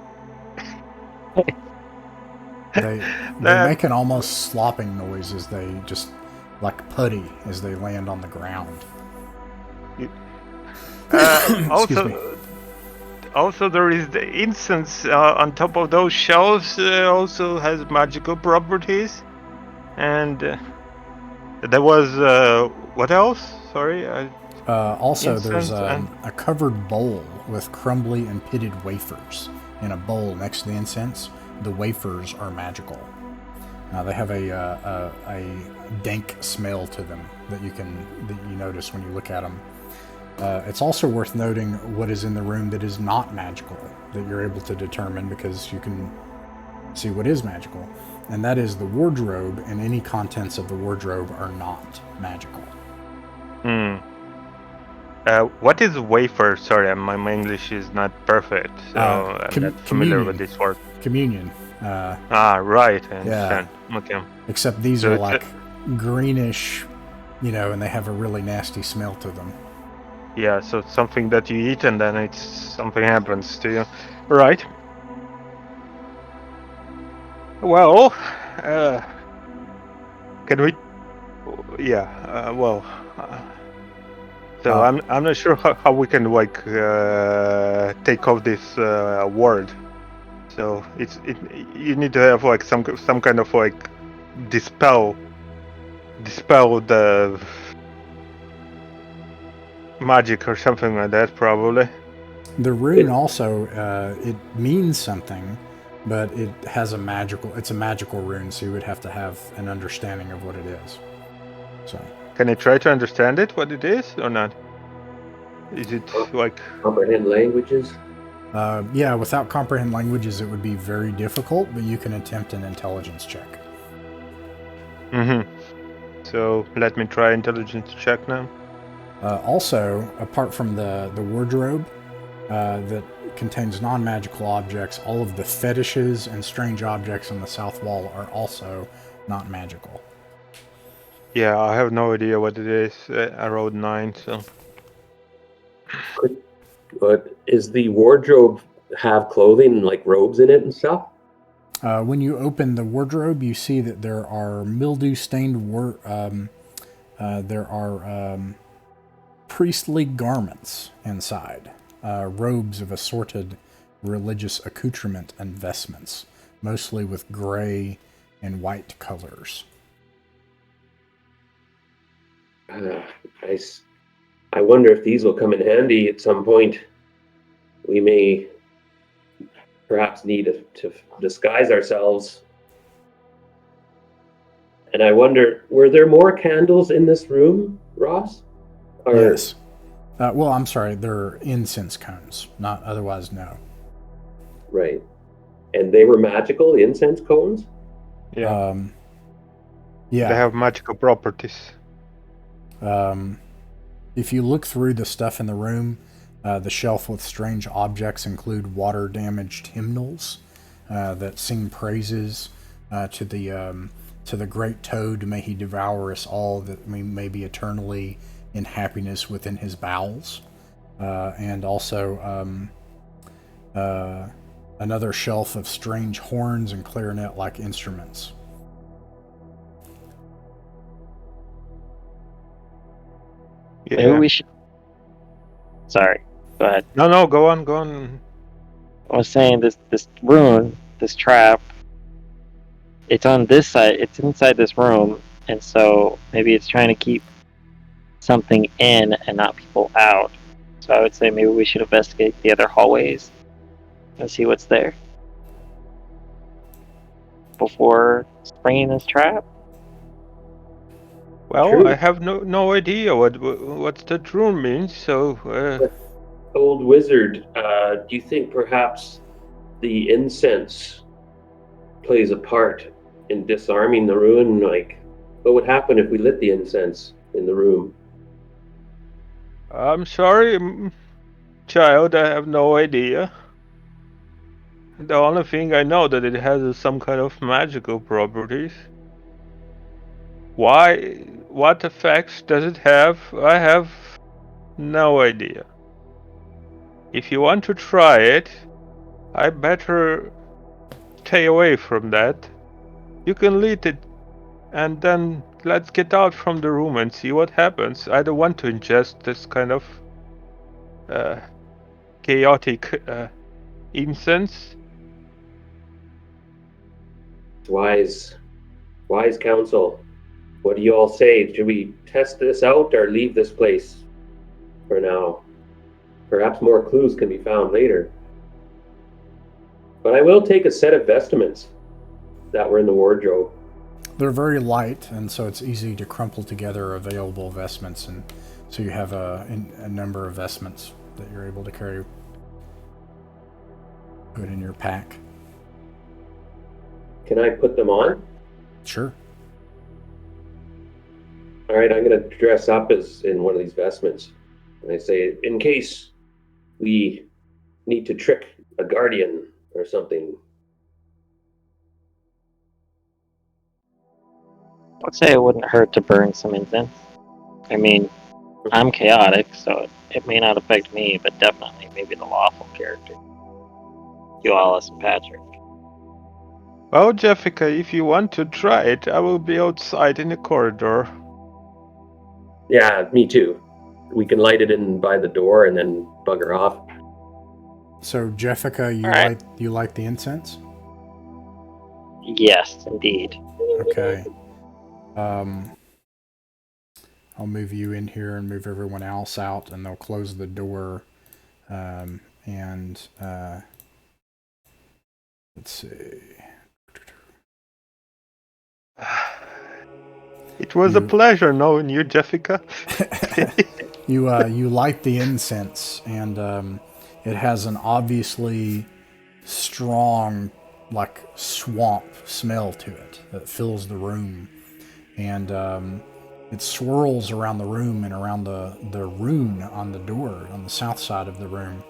They make an almost slopping noise as they just, like putty, as they land on the ground. Also, there is the incense on top of those shelves. Also has magical properties, and there was what else? Sorry. Also, there's a covered bowl with crumbly and pitted wafers in a bowl next to the incense. The wafers are magical. They have a dank smell to them that you notice when you look at them. It's also worth noting what is in the room that is not magical, that you're able to determine because you can see what is magical, and that is the wardrobe, and any contents of the wardrobe are not magical. What is wafer? Sorry, my English is not perfect, so I'm not familiar with this word. Communion. Right, I understand. Yeah. Okay. Except these So are it's like greenish, and they have a really nasty smell to them. Yeah, so it's something that you eat and then something happens to you. Right. Well, can we... Yeah, so I'm not sure how we can take off this word. So you need to have some kind of dispel the magic or something like that, probably. The rune also, it means something, but it has it's a magical rune, so you would have to have an understanding of what it is. So. Can I try to understand it, what it is, or not? Is it like... Comprehend languages? Yeah, without comprehend languages, it would be very difficult, but you can attempt an intelligence check. Mm-hmm. So, let me try intelligence check now. Also, apart from the wardrobe that contains non-magical objects, all of the fetishes and strange objects on the south wall are also not magical. Yeah, I have no idea what it is. I rolled 9, so... But is the wardrobe have clothing, like robes in it and stuff? When you open the wardrobe, you see that there are mildew-stained priestly garments inside, robes of assorted religious accoutrement and vestments, mostly with gray and white colors. I wonder if these will come in handy at some point. We may perhaps need to disguise ourselves. And I wonder, were there more candles in this room, Ross? Yes. Well, I'm sorry, they're incense cones, not otherwise, no. Right. And they were magical, the incense cones? Yeah. Yeah. They have magical properties. If you look through the stuff in the room, the shelf with strange objects include water-damaged hymnals that sing praises to the great toad. May he devour us all, that we may be eternally in happiness within his bowels. And also another shelf of strange horns and clarinet-like instruments. Yeah. Maybe we should... Sorry, go ahead. No, go on. I was saying this rune, this trap, it's on this side, it's inside this room, and so maybe it's trying to keep something in and not people out. So I would say maybe we should investigate the other hallways and see what's there before springing this trap. Well, True. I have no idea what the rune means, so... Old wizard, do you think perhaps the incense plays a part in disarming the ruin? Like, what would happen if we lit the incense in the room? I'm sorry, child, I have no idea. The only thing I know that it has some kind of magical properties. Why? What effects does it have? I have no idea. If you want to try it, I better stay away from that. You can lit it, and then let's get out from the room and see what happens. I don't want to ingest this kind of chaotic incense. Wise counsel. What do you all say? Should we test this out or leave this place for now? Perhaps more clues can be found later. But I will take a set of vestments that were in the wardrobe. They're very light, and so it's easy to crumple together available vestments, and so you have a number of vestments that you're able to carry, put in your pack. Can I put them on? Sure. All right, I'm going to dress up as in one of these vestments. And I say, in case we need to trick a guardian or something. I'd say it wouldn't hurt to burn some incense. I mean, I'm chaotic, so it may not affect me, but definitely maybe the lawful character. You, Alice, and Patrick. Well, Jessica, if you want to try it, I will be outside in the corridor. Yeah, me too. We can light it in by the door and then bugger off. So, Jessica, you like the incense? Yes, indeed. Okay. I'll move you in here and move everyone else out, and they'll close the door. And And let's see. It was a pleasure knowing you, Jessica. You light the incense, and it has an obviously strong, like swamp smell to it that fills the room, and it swirls around the room and around the rune on the door on the south side of the room.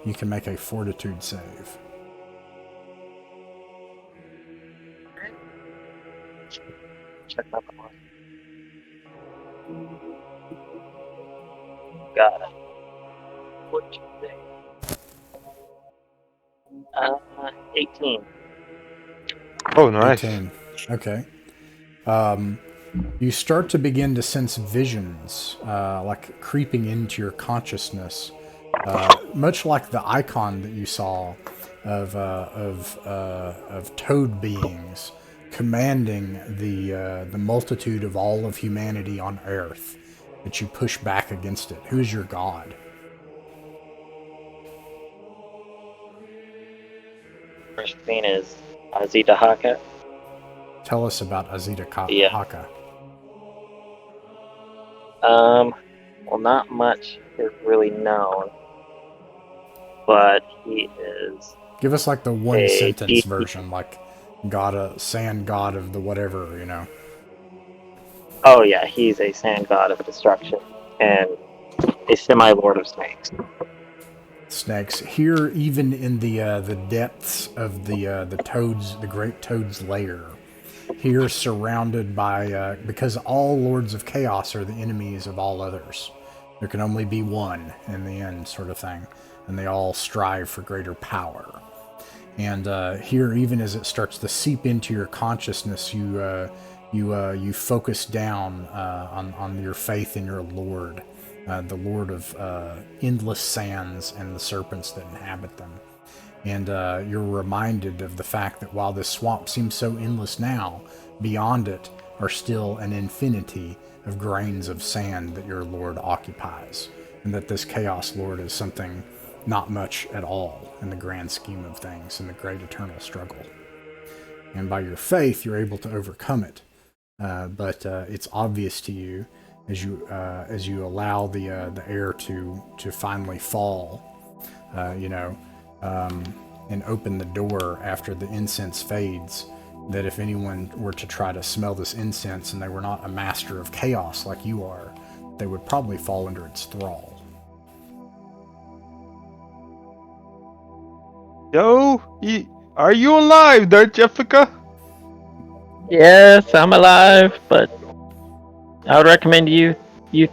You can make a fortitude save. Check out the one. Got it. What do you think? 18. Oh, nice. 18. Okay. You start to begin to sense visions, like creeping into your consciousness, much like the icon that you saw of toad beings commanding the multitude of all of humanity on Earth. That you push back against it. Who is your god? First thing is Azita Haka. Tell us about Azita Yeah. Haka. Well, not much is really known, but he is. Give us like the one a sentence deity. version, like sand god of the whatever, you know. Oh yeah, he's a sand god of destruction and a semi-lord of snakes. Snakes here, even in the depths of the toads, the great toad's lair. Here, surrounded by because all lords of chaos are the enemies of all others. There can only be one in the end, sort of thing, and they all strive for greater power. And here, even as it starts to seep into your consciousness, you focus down on your faith in your Lord, the Lord of endless sands and the serpents that inhabit them. And you're reminded of the fact that while this swamp seems so endless now, beyond it are still an infinity of grains of sand that your Lord occupies, and that this Chaos Lord is something not much at all in the grand scheme of things, in the great eternal struggle. And by your faith, you're able to overcome it. But it's obvious to you as you allow the air to finally fall, and open the door after the incense fades, that if anyone were to try to smell this incense and they were not a master of chaos like you are, they would probably fall under its thrall. Yo, are you alive there, Jessica? Yes, I'm alive, but I would recommend you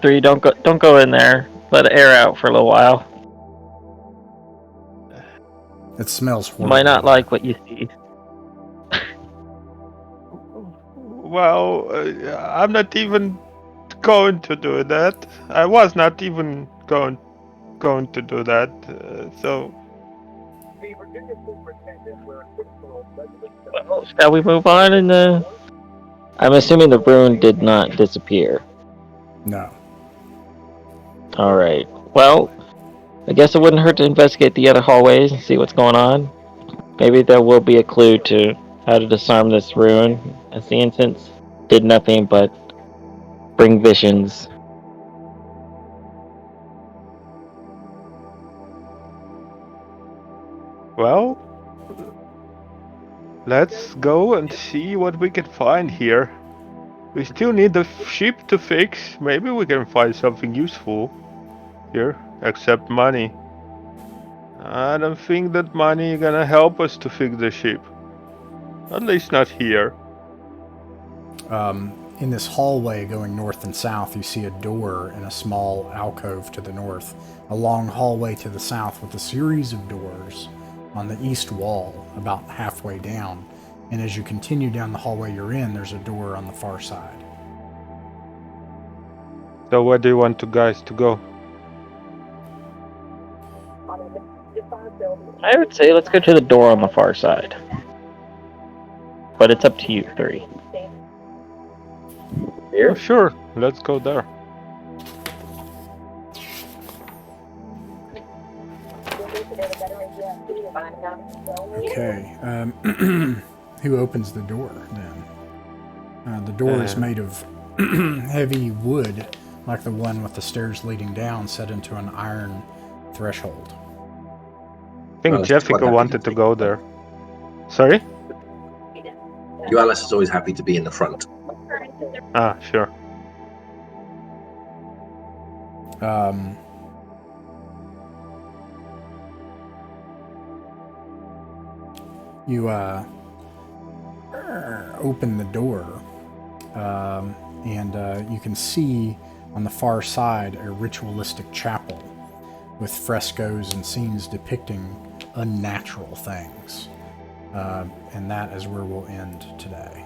three don't go in there. Let it air out for a little while. It smells You horrible. might not like what you see. Well, I'm not even going to do that. I was not even going to do that. So Well, shall we move on? And I'm assuming the rune did not disappear. No. All right. Well, I guess it wouldn't hurt to investigate the other hallways and see what's going on. Maybe there will be a clue to how to disarm this rune, as the incense did nothing but bring visions. well, let's go and see what we can find here. We still need the ship to fix. Maybe we can find something useful here, except money. I don't think that money is gonna help us to fix the ship. At least not here. In this hallway going north and south, you see a door in a small alcove to the north, a long hallway to the south with a series of doors on the east wall about halfway down. And as you continue down the hallway you're in, there's a door on the far side. So where do you want guys to go? I would say let's go to the door on the far side. But it's up to you three. Here? Oh, sure, let's go there. Who opens the door then? The door is made of heavy wood, like the one with the stairs leading down, set into an iron threshold. I think Well, Jessica quite happy wanted to to take go it. there. Sorry? Alice is always happy to be in the front. Ah, sure. You open the door, and you can see on the far side a ritualistic chapel with frescoes and scenes depicting unnatural things. And that is where we'll end today.